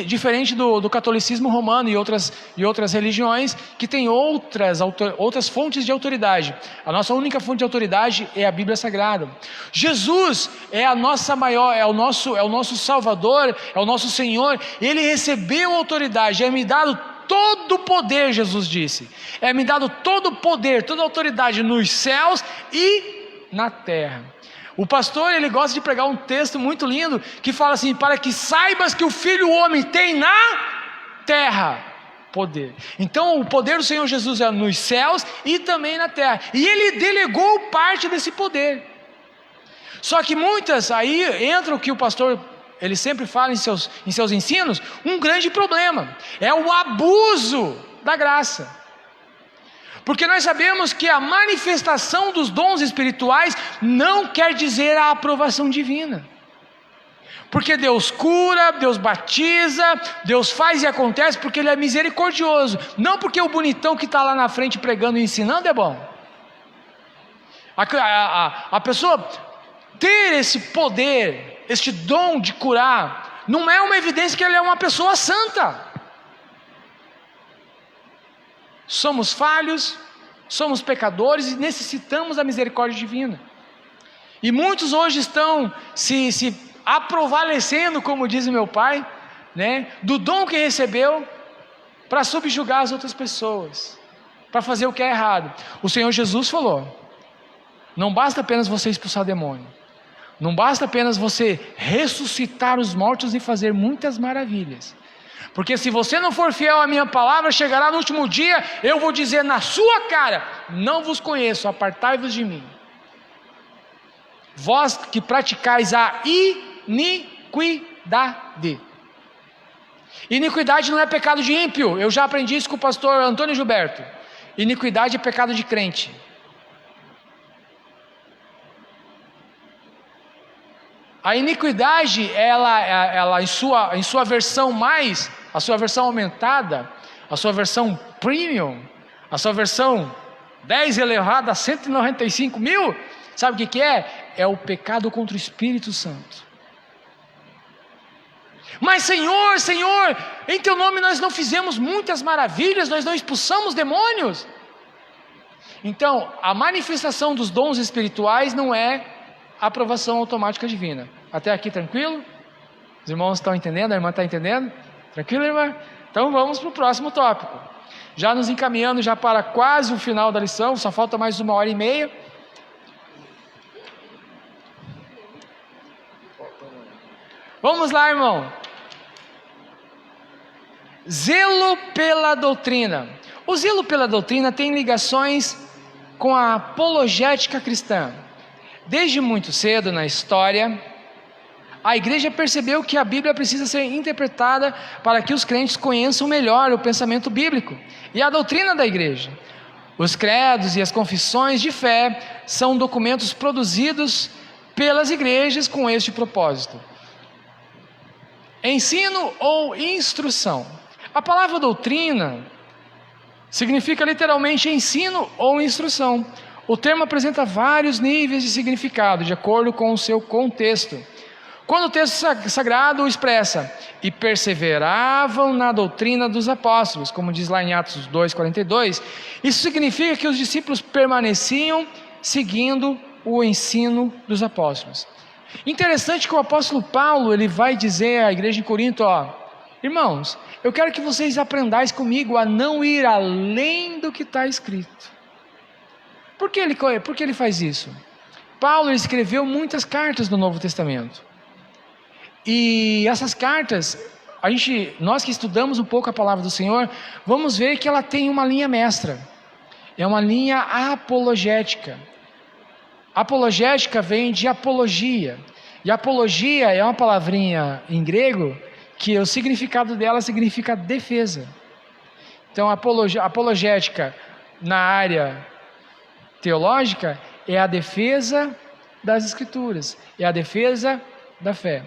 [SPEAKER 2] diferente do catolicismo romano e outras religiões que têm outras fontes de autoridade. A nossa única fonte de autoridade é a Bíblia Sagrada. Jesus é a nossa maior, é o nosso Salvador, é o nosso Senhor. Ele recebeu autoridade, é-me dado todo o poder, Jesus disse. É-me dado todo o poder, toda a autoridade nos céus e na terra. O pastor, ele gosta de pregar um texto muito lindo, que fala assim: para que saibas que o Filho do Homem tem na terra poder. Então o poder do Senhor Jesus é nos céus e também na terra, e ele delegou parte desse poder. Só que aí entra o que o pastor, ele sempre fala em seus ensinos, um grande problema, é o abuso da graça. Porque nós sabemos que a manifestação dos dons espirituais não quer dizer a aprovação divina. Porque Deus cura, Deus batiza, Deus faz e acontece porque Ele é misericordioso. Não porque o bonitão que está lá na frente pregando e ensinando é bom. A pessoa ter esse poder, este dom de curar, não é uma evidência que ele é uma pessoa santa. Somos falhos, somos pecadores e necessitamos da misericórdia divina. E muitos hoje estão se aprovalecendo, como diz meu pai, né, do dom que recebeu, para subjugar as outras pessoas, para fazer o que é errado. O Senhor Jesus falou: não basta apenas você expulsar demônio, não basta apenas você ressuscitar os mortos e fazer muitas maravilhas. Porque se você não for fiel à minha palavra, chegará no último dia, eu vou dizer na sua cara: não vos conheço, apartai-vos de mim. Vós que praticais a iniquidade. Iniquidade não é pecado de ímpio, eu já aprendi isso com o pastor Antônio Gilberto. Iniquidade é pecado de crente. A iniquidade, ela em sua versão mais, a sua versão aumentada, a sua versão premium, a sua versão 10 elevado a 195 mil, sabe o que é? É o pecado contra o Espírito Santo. Mas Senhor, Senhor, em teu nome nós não fizemos muitas maravilhas, nós não expulsamos demônios. Então, a manifestação dos dons espirituais não é aprovação automática divina. Até aqui tranquilo? Os irmãos estão entendendo? A irmã está entendendo? Tranquilo, irmã? Então vamos para o próximo tópico. Já nos encaminhando já para quase o final da lição, só falta mais 1h30. Vamos lá, irmão. Zelo pela doutrina. O zelo pela doutrina tem ligações com a apologética cristã. Desde muito cedo na história, a igreja percebeu que a Bíblia precisa ser interpretada para que os crentes conheçam melhor o pensamento bíblico e a doutrina da igreja. Os credos e as confissões de fé são documentos produzidos pelas igrejas com este propósito. Ensino ou instrução. A palavra doutrina significa literalmente ensino ou instrução. O termo apresenta vários níveis de significado, de acordo com o seu contexto. Quando o texto sagrado o expressa, e perseveravam na doutrina dos apóstolos, como diz lá em Atos 2,42, isso significa que os discípulos permaneciam seguindo o ensino dos apóstolos. Interessante que o apóstolo Paulo, ele vai dizer à igreja em Corinto, irmãos, eu quero que vocês aprendais comigo a não ir além do que está escrito. Por que ele faz isso? Paulo escreveu muitas cartas no Novo Testamento. E essas cartas, nós que estudamos um pouco a palavra do Senhor, vamos ver que ela tem uma linha mestra. É uma linha apologética. Apologética vem de apologia. E apologia é uma palavrinha em grego que o significado dela significa defesa. Então, apologética na área teológica é a defesa das Escrituras, é a defesa da fé.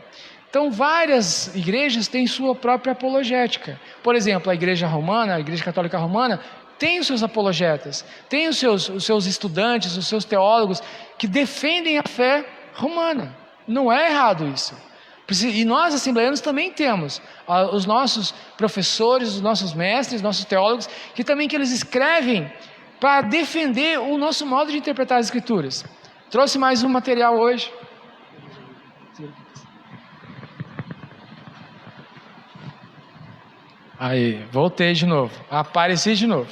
[SPEAKER 2] Então, várias igrejas têm sua própria apologética. Por exemplo, a igreja romana, a igreja católica romana, tem os seus apologetas, tem os seus estudantes, os seus teólogos, que defendem a fé romana. Não é errado isso. E nós, assembleianos, também temos os nossos professores, os nossos mestres, os nossos teólogos, que eles escrevem para defender o nosso modo de interpretar as Escrituras. Trouxe mais um material hoje. Aí, voltei de novo, apareci de novo.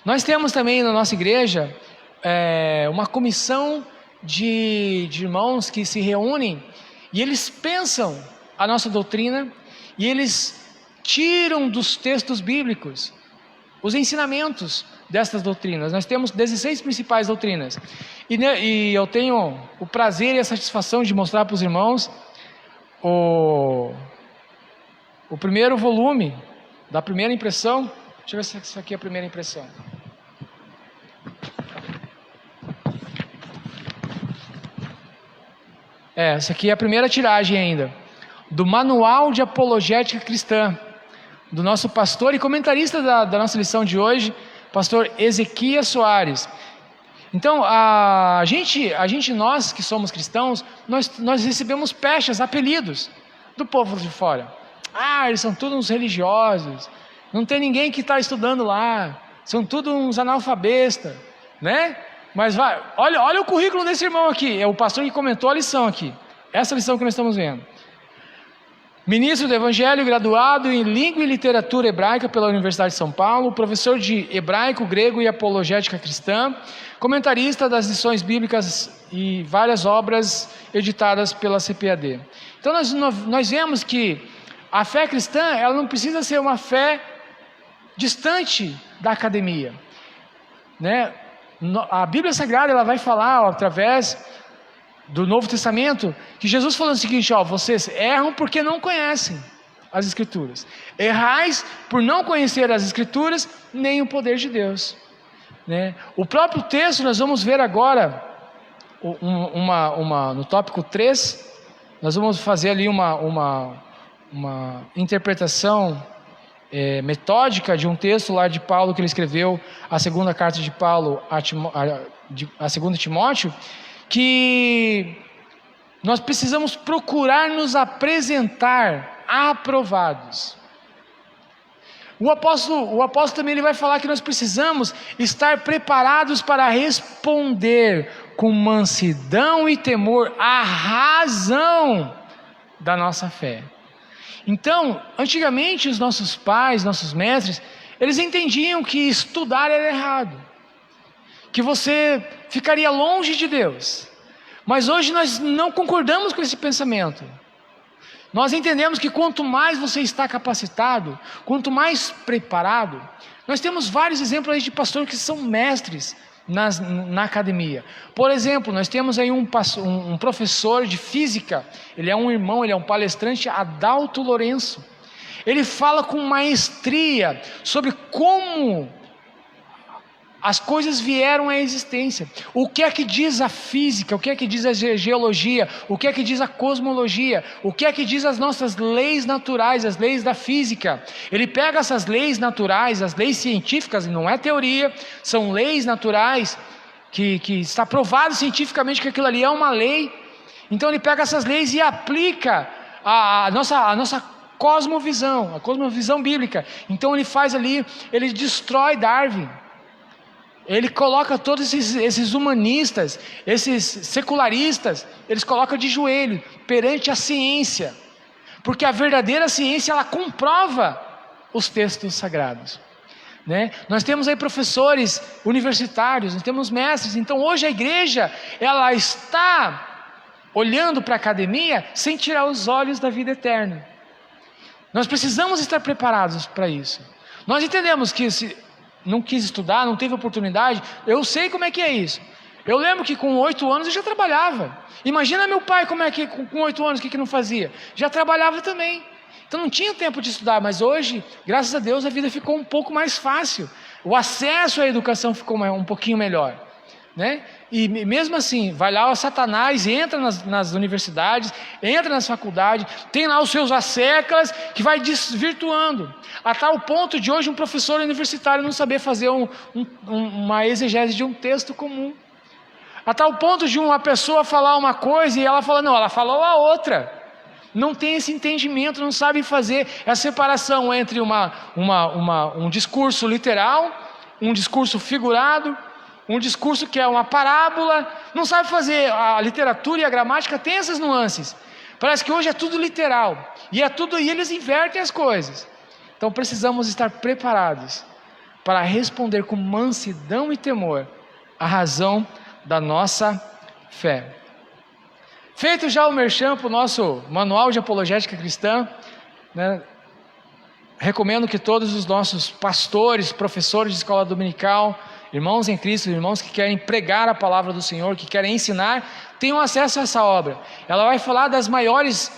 [SPEAKER 2] Nós temos também na nossa igreja uma comissão de irmãos que se reúnem e eles pensam a nossa doutrina e eles tiram dos textos bíblicos os ensinamentos destas doutrinas. Nós temos 16 principais doutrinas e eu tenho o prazer e a satisfação de mostrar para os irmãos o primeiro volume da primeira impressão. Deixa eu ver se isso aqui é a primeira impressão. Essa aqui é a primeira tiragem ainda, do Manual de Apologética Cristã, do nosso pastor e comentarista da nossa lição de hoje, pastor Ezequias Soares. Então, nós que somos cristãos, nós recebemos pechas, apelidos do povo de fora. Eles são todos uns religiosos, não tem ninguém que está estudando lá, são todos uns analfabestas, né? Mas olha o currículo desse irmão aqui, é o pastor que comentou a lição aqui, essa lição que nós estamos vendo. Ministro do Evangelho, graduado em Língua e Literatura Hebraica pela Universidade de São Paulo, professor de Hebraico, Grego e Apologética Cristã, comentarista das lições bíblicas e várias obras editadas pela CPAD. Então nós vemos que a fé cristã, ela não precisa ser uma fé distante da academia, né? A Bíblia Sagrada, ela vai falar através do Novo Testamento, que Jesus falou o seguinte, vocês erram porque não conhecem as Escrituras. Errais por não conhecer as Escrituras, nem o poder de Deus, né? O próprio texto, nós vamos ver agora, no tópico 3, nós vamos fazer ali uma interpretação metódica de um texto lá de Paulo, que ele escreveu, a segunda carta de Paulo a 2 Timóteo, que Nós precisamos procurar nos apresentar aprovados. O apóstolo também ele vai falar que nós precisamos estar preparados para responder com mansidão e temor à razão da nossa fé. Então, antigamente os nossos pais, nossos mestres, eles entendiam que estudar era errado, que você ficaria longe de Deus. Mas hoje nós não concordamos com esse pensamento. Nós entendemos que quanto mais você está capacitado, quanto mais preparado, nós temos vários exemplos aí de pastores que são mestres na academia. Por exemplo, nós temos aí um professor de física, ele é um irmão, ele é um palestrante, Adalto Lourenço. Ele fala com maestria sobre como as coisas vieram à existência. O que é que diz a física? O que é que diz a geologia? O que é que diz a cosmologia? O que é que diz as nossas leis naturais, as leis da física? Ele pega essas leis naturais, as leis científicas, não é teoria, são leis naturais, que está provado cientificamente que aquilo ali é uma lei. Então ele pega essas leis e aplica a nossa cosmovisão, a cosmovisão bíblica. Então ele faz ali, ele destrói Darwin. Ele coloca todos esses humanistas, esses secularistas, eles colocam de joelho perante a ciência, porque a verdadeira ciência, ela comprova os textos sagrados, né? Nós temos aí professores universitários, nós temos mestres. Então hoje a igreja, ela está olhando para a academia sem tirar os olhos da vida eterna. Nós precisamos estar preparados para isso. Nós entendemos que se não quis estudar, não teve oportunidade, eu sei como é que é isso. Eu lembro que com 8 anos eu já trabalhava. Imagina meu pai como é que com 8 anos, o que não fazia? Já trabalhava também. Então não tinha tempo de estudar, mas hoje, graças a Deus, a vida ficou um pouco mais fácil. O acesso à educação ficou um pouquinho melhor, né? E mesmo assim, vai lá o Satanás, entra nas universidades, entra nas faculdades, tem lá os seus asseclas que vai desvirtuando, a tal ponto de hoje um professor universitário não saber fazer uma exegese de um texto comum, a tal ponto de uma pessoa falar uma coisa e ela fala, não, ela falou a outra. Não tem esse entendimento, não sabe fazer a separação entre um discurso literal, um discurso figurado, um discurso que é uma parábola. Não sabe fazer. A literatura e a gramática tem essas nuances. Parece que hoje é tudo literal, e eles invertem as coisas. Então precisamos estar preparados para responder com mansidão e temor a razão da nossa fé. Feito já o merchan para o nosso manual de apologética cristã, né? Recomendo que todos os nossos pastores, professores de escola dominical, irmãos em Cristo, irmãos que querem pregar a palavra do Senhor, que querem ensinar, tenham acesso a essa obra. Ela vai falar das maiores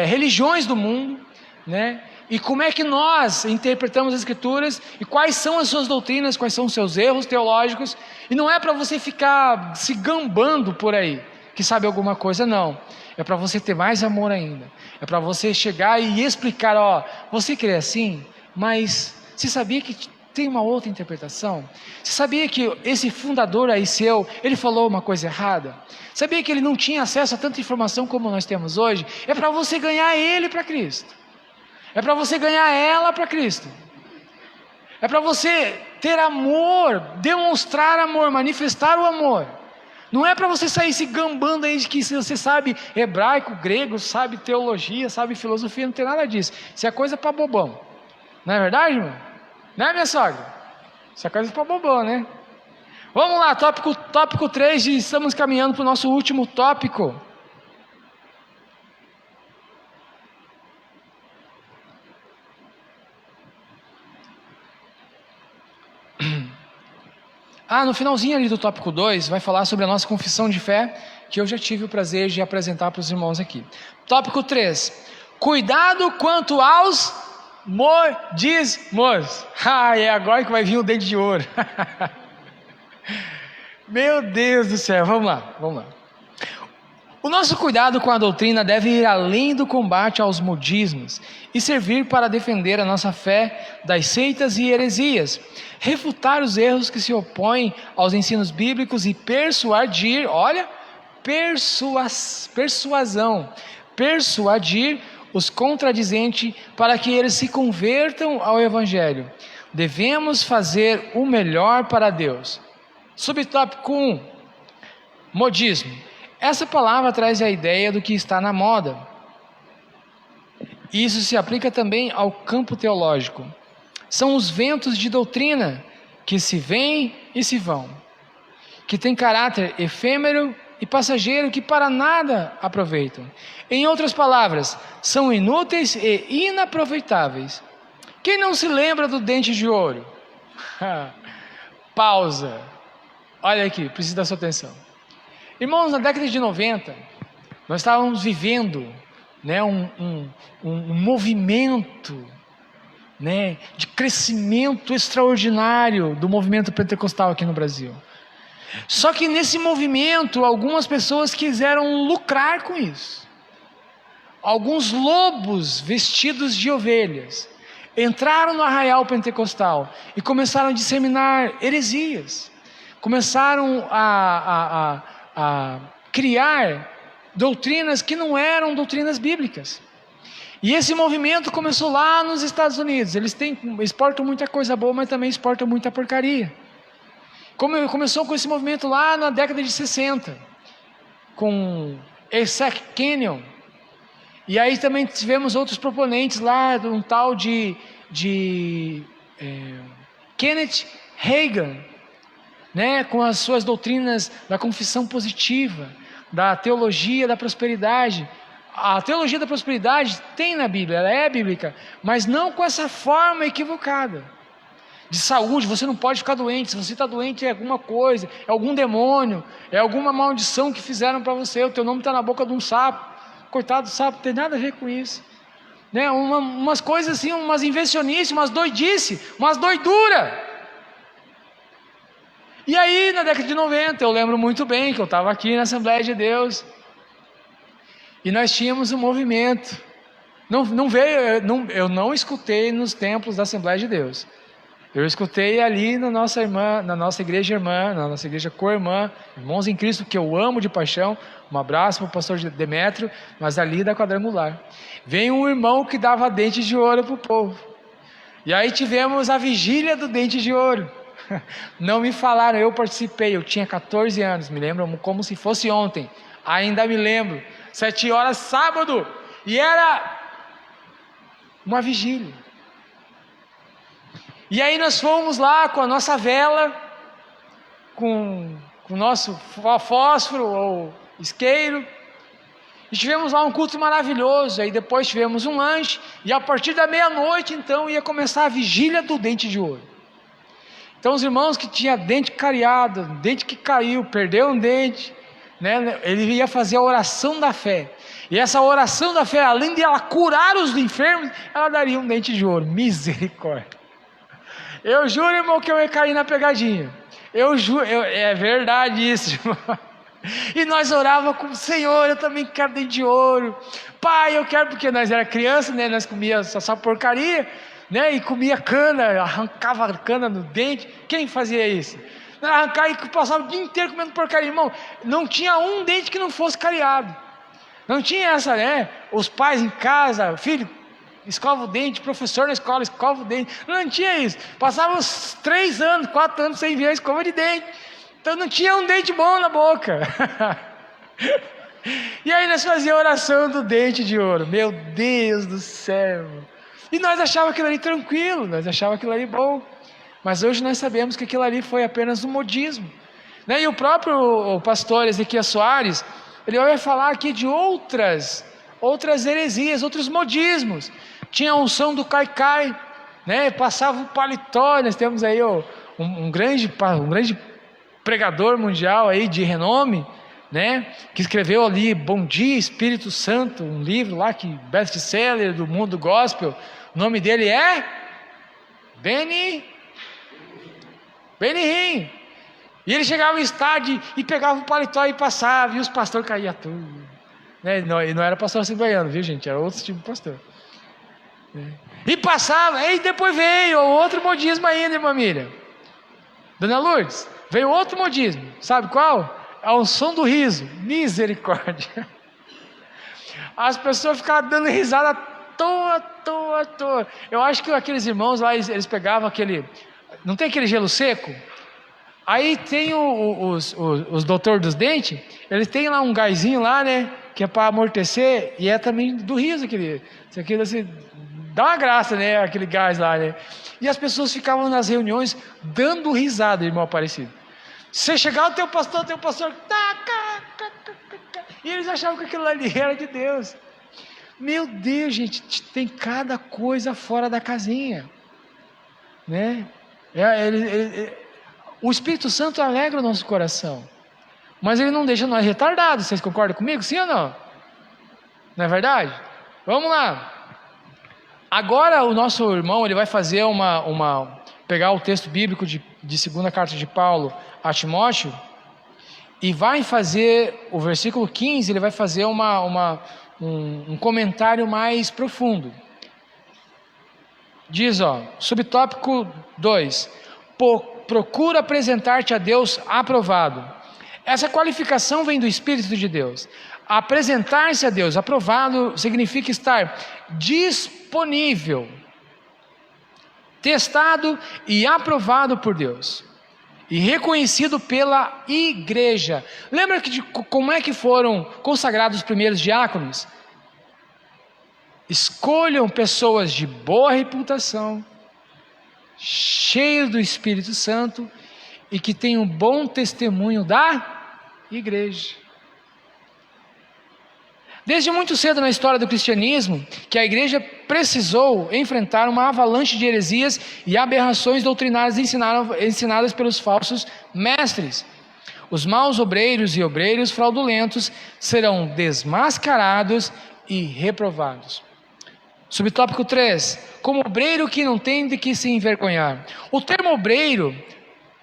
[SPEAKER 2] religiões do mundo, né? E como é que nós interpretamos as Escrituras, e quais são as suas doutrinas, quais são os seus erros teológicos. E não é para você ficar se gambando por aí, que sabe alguma coisa, não. É para você ter mais amor ainda. É para você chegar e explicar, ó, você crê assim, mas você sabia que tem uma outra interpretação? Você sabia que esse fundador aí seu, ele falou uma coisa errada? Sabia que ele não tinha acesso a tanta informação como nós temos hoje? É para você ganhar ele para Cristo. É para você ganhar ela para Cristo. É para você ter amor, demonstrar amor, manifestar o amor. Não é para você sair se gambando aí de que você sabe hebraico, grego, sabe teologia, sabe filosofia, não tem nada disso. Isso é coisa para bobão. Não é verdade, irmão? Né, minha sogra? Isso é coisa para bobão, né? Vamos lá, tópico 3, estamos caminhando para o nosso último tópico. No finalzinho ali do tópico 2, vai falar sobre a nossa confissão de fé, que eu já tive o prazer de apresentar para os irmãos aqui. Tópico 3, cuidado quanto aos modismos. É agora que vai vir o dente de ouro. Meu Deus do céu, vamos lá. O nosso cuidado com a doutrina deve ir além do combate aos modismos e servir para defender a nossa fé das seitas e heresias, refutar os erros que se opõem aos ensinos bíblicos e persuadir, olha, persuasão, persuadir os contradizentes para que eles se convertam ao Evangelho. Devemos fazer o melhor para Deus. Subtópico 1, modismo. Essa palavra traz a ideia do que está na moda. Isso se aplica também ao campo teológico. São os ventos de doutrina que se vêm e se vão, que têm caráter efêmero e passageiro, que para nada aproveitam. Em outras palavras, são inúteis e inaproveitáveis. Quem não se lembra do dente de ouro? Pausa. Olha aqui, preciso da sua atenção. Irmãos, na década de 90, nós estávamos vivendo, né, um movimento, né, de crescimento extraordinário do movimento pentecostal aqui no Brasil. Só que nesse movimento, algumas pessoas quiseram lucrar com isso. Alguns lobos vestidos de ovelhas entraram no arraial pentecostal e começaram a disseminar heresias. Começaram a criar doutrinas que não eram doutrinas bíblicas. E esse movimento começou lá nos Estados Unidos. Eles exportam muita coisa boa, mas também exportam muita porcaria. Começou com esse movimento lá na década de 60, com Isaac Canyon. E aí também tivemos outros proponentes lá, um tal de Kenneth Hagin, né, com as suas doutrinas da confissão positiva, da teologia da prosperidade. A teologia da prosperidade tem na Bíblia, ela é bíblica, mas não com essa forma equivocada. De saúde, você não pode ficar doente. Se você está doente é alguma coisa, é algum demônio, é alguma maldição que fizeram para você. O teu nome está na boca de um sapo. Coitado do sapo, não tem nada a ver com isso, né? Umas coisas assim, umas invencionices, umas doidices, umas doiduras. E aí na década de 90, eu lembro muito bem que eu estava aqui na Assembleia de Deus, e nós tínhamos um movimento. Eu não escutei nos templos da Assembleia de Deus. Eu escutei ali na nossa igreja irmã, na nossa igreja co-irmã, Irmãos em Cristo, que eu amo de paixão. Um abraço para o pastor Demétrio, mas ali da Quadrangular. Veio um irmão que dava dente de ouro para o povo. E aí tivemos a vigília do dente de ouro. Não me falaram, eu participei, eu tinha 14 anos, me lembro como se fosse ontem. Ainda me lembro, 7 horas sábado, e era uma vigília. E aí nós fomos lá com a nossa vela, com o nosso fósforo ou isqueiro, e tivemos lá um culto maravilhoso. Aí depois tivemos um lanche, e a partir da meia-noite então ia começar a vigília do dente de ouro. Então os irmãos que tinham dente cariado, dente que caiu, perdeu um dente, né, ele ia fazer a oração da fé. E essa oração da fé, além de ela curar os enfermos, ela daria um dente de ouro. Misericórdia. Eu juro, irmão, que eu ia cair na pegadinha. Eu juro, é verdade isso, irmão. E nós orávamos com o Senhor, eu também quero dente de ouro. Pai, eu quero, porque nós era criança, né? Nós comíamos só porcaria, né? E comia cana, arrancava a cana no dente. Quem fazia isso? Arrancar e passava o dia inteiro comendo porcaria, irmão. Não tinha um dente que não fosse cariado. Não tinha essa, né? Os pais em casa, filho, escova o dente, professor na escola, escova o dente. Não tinha isso. Passava uns 3 anos, 4 anos sem ver a escova de dente. Então não tinha um dente bom na boca. E aí nós fazíamos oração do dente de ouro. Meu Deus do céu. E nós achávamos aquilo ali tranquilo, nós achávamos aquilo ali bom. Mas hoje nós sabemos que aquilo ali foi apenas um modismo, né? E o próprio pastor Ezequiel Soares, ele vai falar aqui de outras heresias, outros modismos. Tinha a unção do caicai, né? Passava o paletó. Nós temos aí um grande pregador mundial aí de renome, né? Que escreveu ali Bom Dia Espírito Santo, um livro lá que best-seller do mundo gospel. O nome dele é Benny Hinn. E ele chegava no estádio e pegava o paletó e passava, e os pastores caíam tudo, né? E não era pastor assembleiano, viu, gente? Era outro tipo de pastor, né? E passava, e depois veio outro modismo ainda, irmã Miriam, Dona Lourdes, veio outro modismo, sabe qual? ao som do riso. Misericórdia. As pessoas ficavam dando risada à toa. Eu acho que aqueles irmãos lá, eles pegavam aquele... Não tem aquele gelo seco? Aí tem os doutor dos dentes, eles têm lá um gásinho lá, né? Que é para amortecer, e é também do riso aquele assim, dá uma graça, né? Aquele gás lá, né? E as pessoas ficavam nas reuniões dando risada, irmão Aparecido. Você chegar o teu pastor, e eles achavam que aquilo ali era de Deus. Meu Deus, gente, tem cada coisa fora da casinha, né? O Espírito Santo alegra o nosso coração, mas ele não deixa nós retardados. Vocês concordam comigo? Sim ou não? Não é verdade? Vamos lá. Agora o nosso irmão, ele vai fazer pegar o texto bíblico de segunda carta de Paulo a Timóteo, e vai fazer o versículo 15, ele vai fazer um comentário mais profundo. Diz, subtópico 2, procura apresentar-te a Deus aprovado. Essa qualificação vem do Espírito de Deus. Apresentar-se a Deus aprovado significa estar disponível, testado e aprovado por Deus, e reconhecido pela igreja. Lembra como é que foram consagrados os primeiros diáconos? Escolham pessoas de boa reputação, cheios do Espírito Santo e que tenham bom testemunho da igreja. Desde muito cedo na história do cristianismo, que a igreja precisou enfrentar uma avalanche de heresias e aberrações doutrinárias ensinadas pelos falsos mestres. Os maus obreiros e obreiros fraudulentos serão desmascarados e reprovados. Subtópico 3, como obreiro que não tem de que se envergonhar. O termo obreiro,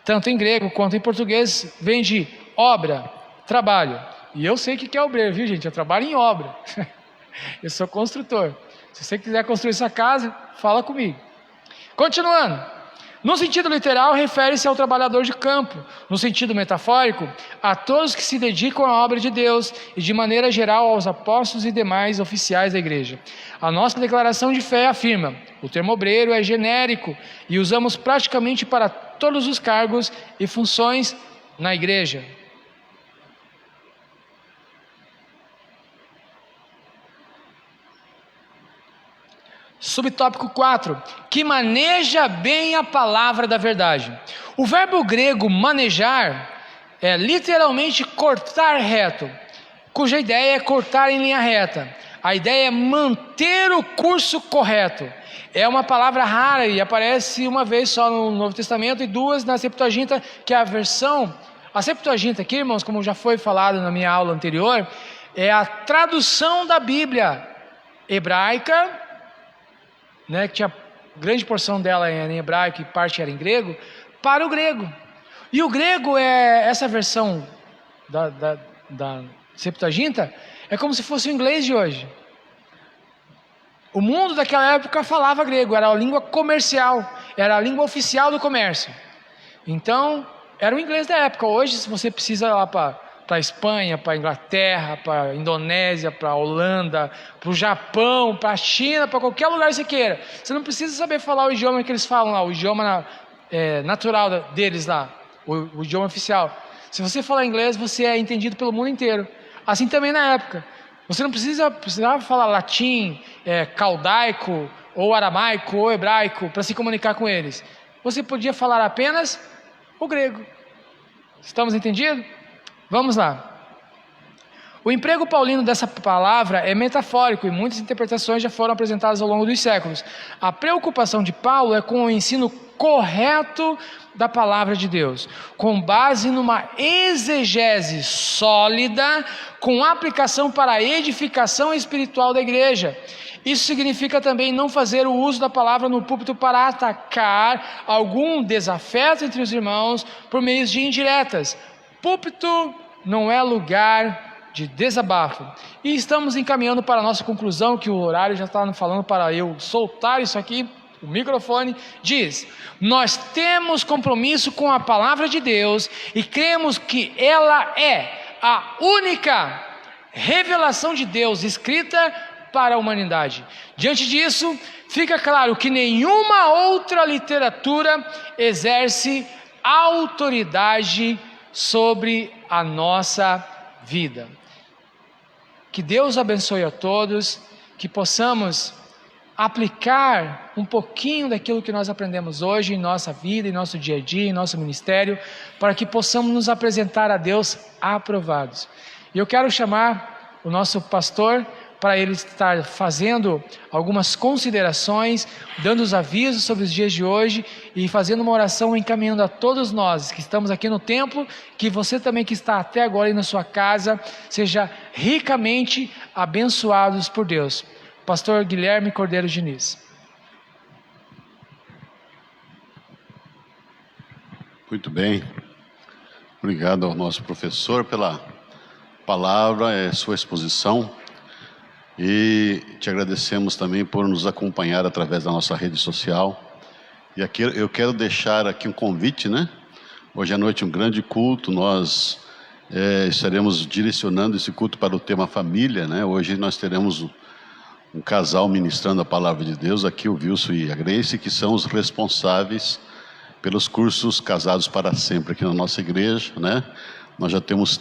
[SPEAKER 2] tanto em grego quanto em português, vem de obra, trabalho. E eu sei o que é obreiro, viu, gente? Eu trabalho em obra. Eu sou construtor. Se você quiser construir sua casa, fala comigo. Continuando. No sentido literal, refere-se ao trabalhador de campo. No sentido metafórico, a todos que se dedicam à obra de Deus e, de maneira geral, aos apóstolos e demais oficiais da igreja. A nossa declaração de fé afirma: o termo obreiro é genérico e usamos praticamente para todos os cargos e funções na igreja. Subtópico 4, que maneja bem a palavra da verdade. O verbo grego manejar é literalmente cortar reto, cuja ideia é cortar em linha reta. A ideia é manter o curso correto. É uma palavra rara e aparece uma vez só no Novo Testamento e duas na Septuaginta, que é a Septuaginta aqui, irmãos, como já foi falado na minha aula anterior, é a tradução da Bíblia hebraica, né, que tinha grande porção dela era em hebraico e parte era em grego, para o grego. E o grego essa versão da Septuaginta, é como se fosse o inglês de hoje. O mundo daquela época falava grego, era a língua comercial, era a língua oficial do comércio. Então, era o inglês da época. Hoje, se você precisa ir lá para a Espanha, para a Inglaterra, para a Indonésia, para a Holanda, para o Japão, para a China, para qualquer lugar que você queira, você não precisa saber falar o idioma que eles falam lá, o idioma natural deles lá, o idioma oficial. Se você falar inglês, você é entendido pelo mundo inteiro. Assim também na época. Você não precisava falar latim, caldaico, ou aramaico, ou hebraico, para se comunicar com eles. Você podia falar apenas o grego. Estamos entendidos? Vamos lá. O emprego paulino dessa palavra é metafórico e muitas interpretações já foram apresentadas ao longo dos séculos. A preocupação de Paulo é com o ensino correto da palavra de Deus, com base numa exegese sólida, com aplicação para a edificação espiritual da igreja. Isso significa também não fazer o uso da palavra no púlpito para atacar algum desafeto entre os irmãos por meio de indiretas. Púlpito não é lugar de desabafo. E estamos encaminhando para a nossa conclusão, que o horário já está falando para eu soltar isso aqui, o microfone, diz: nós temos compromisso com a palavra de Deus e cremos que ela é a única revelação de Deus escrita para a humanidade. Diante disso, fica claro que nenhuma outra literatura exerce autoridade sobre a nossa vida. Que Deus abençoe a todos, que possamos aplicar um pouquinho daquilo que nós aprendemos hoje em nossa vida, em nosso dia a dia, em nosso ministério, para que possamos nos apresentar a Deus aprovados. E eu quero chamar o nosso pastor para ele estar fazendo algumas considerações, dando os avisos sobre os dias de hoje e fazendo uma oração encaminhando a todos nós que estamos aqui no templo, que você também que está até agora aí na sua casa, seja ricamente abençoados por Deus. Pastor Guilherme Cordeiro Diniz.
[SPEAKER 5] Muito bem. Obrigado ao nosso professor pela palavra, sua exposição. E te agradecemos também por nos acompanhar através da nossa rede social. E aqui eu quero deixar aqui um convite, né? Hoje à noite um grande culto, nós estaremos direcionando esse culto para o tema família, né? Hoje nós teremos um casal ministrando a palavra de Deus, aqui o Wilson e a Grace, que são os responsáveis pelos cursos Casados para Sempre aqui na nossa igreja, né? Nós já temos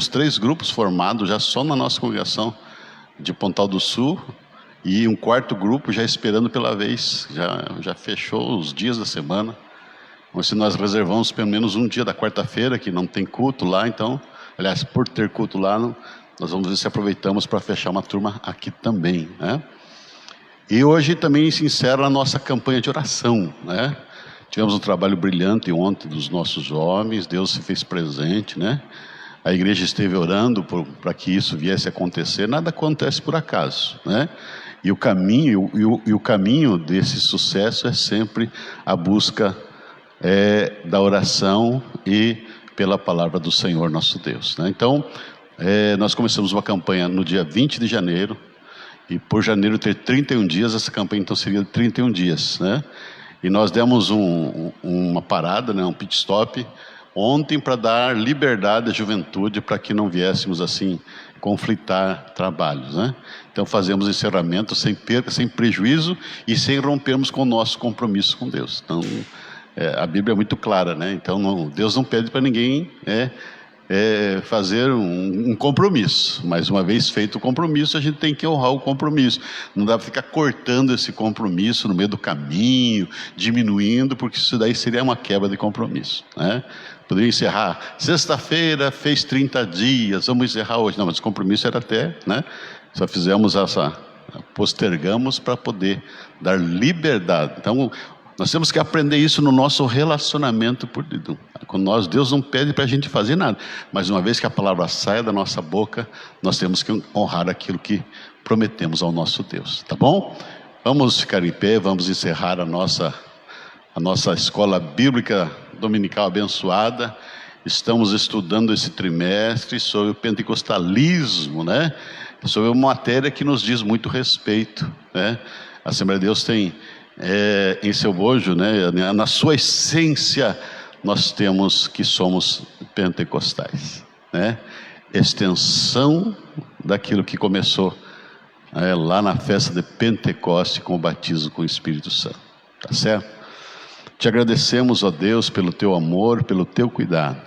[SPEAKER 5] três grupos formados já só na nossa congregação de Pontal do Sul, e um quarto grupo já esperando pela vez, já fechou os dias da semana. Então, se nós reservamos pelo menos um dia da quarta-feira, que não tem culto lá, então, aliás, por ter culto lá, nós vamos ver se aproveitamos para fechar uma turma aqui também, né? E hoje também se encerra a nossa campanha de oração, né? Tivemos um trabalho brilhante ontem dos nossos homens, Deus se fez presente, né? A igreja esteve orando para que isso viesse a acontecer. Nada acontece por acaso, né? E o caminho desse sucesso é sempre a busca da oração e pela palavra do Senhor nosso Deus, né? Então, nós começamos uma campanha no dia 20 de janeiro, e por janeiro ter 31 dias, essa campanha então seria 31 dias, né? E nós demos uma parada, né, um pit stop, ontem para dar liberdade à juventude, para que não viéssemos assim conflitar trabalhos, né? Então fazemos encerramento sem perda, sem prejuízo e sem rompermos com o nosso compromisso com Deus. Então a Bíblia é muito clara, né? Então Deus não pede para ninguém fazer um compromisso, mas uma vez feito o compromisso, a gente tem que honrar o compromisso. Não dá para ficar cortando esse compromisso no meio do caminho, diminuindo, porque isso daí seria uma quebra de compromisso, né? Poderia encerrar, sexta-feira fez 30 dias, vamos encerrar hoje. Não, mas o compromisso era até, né? Só fizemos postergamos para poder dar liberdade. Então, nós temos que aprender isso no nosso relacionamento com nós. Deus não pede para a gente fazer nada, mas uma vez que a palavra sai da nossa boca, nós temos que honrar aquilo que prometemos ao nosso Deus, tá bom? Vamos ficar em pé, vamos encerrar a nossa escola bíblica dominical abençoada. Estamos estudando esse trimestre sobre o pentecostalismo, né? Sobre uma matéria que nos diz muito respeito, né? A Assembleia de Deus tem em seu bojo, né, na sua essência, nós temos que somos pentecostais, né? Extensão daquilo que começou lá na festa de Pentecoste com o batismo com o Espírito Santo, tá certo? Te agradecemos, ó Deus, pelo teu amor, pelo teu cuidado,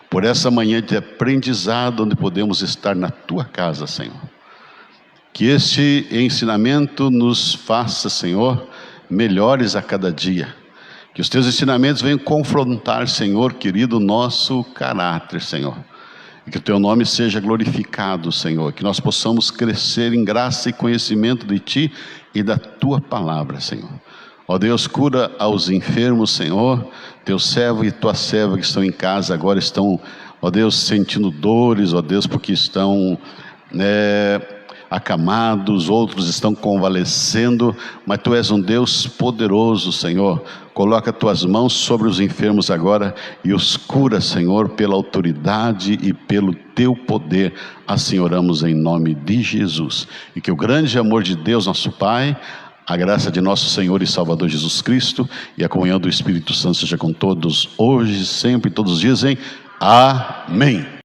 [SPEAKER 5] por essa manhã de aprendizado onde podemos estar na tua casa, Senhor. Que este ensinamento nos faça, Senhor, melhores a cada dia. Que os teus ensinamentos venham confrontar, Senhor querido, o nosso caráter, Senhor. E que o teu nome seja glorificado, Senhor. Que nós possamos crescer em graça e conhecimento de ti e da tua palavra, Senhor. Ó Deus, cura aos enfermos, Senhor. Teu servo e tua serva que estão em casa agora estão, ó Deus, sentindo dores, ó Deus, porque estão acamados, outros estão convalescendo, mas tu és um Deus poderoso, Senhor. Coloca tuas mãos sobre os enfermos agora e os cura, Senhor, pela autoridade e pelo teu poder. Assim oramos em nome de Jesus. E que o grande amor de Deus, nosso Pai, A graça de nosso Senhor e Salvador Jesus Cristo e a comunhão do Espírito Santo seja com todos, hoje, sempre, todos dizem amém.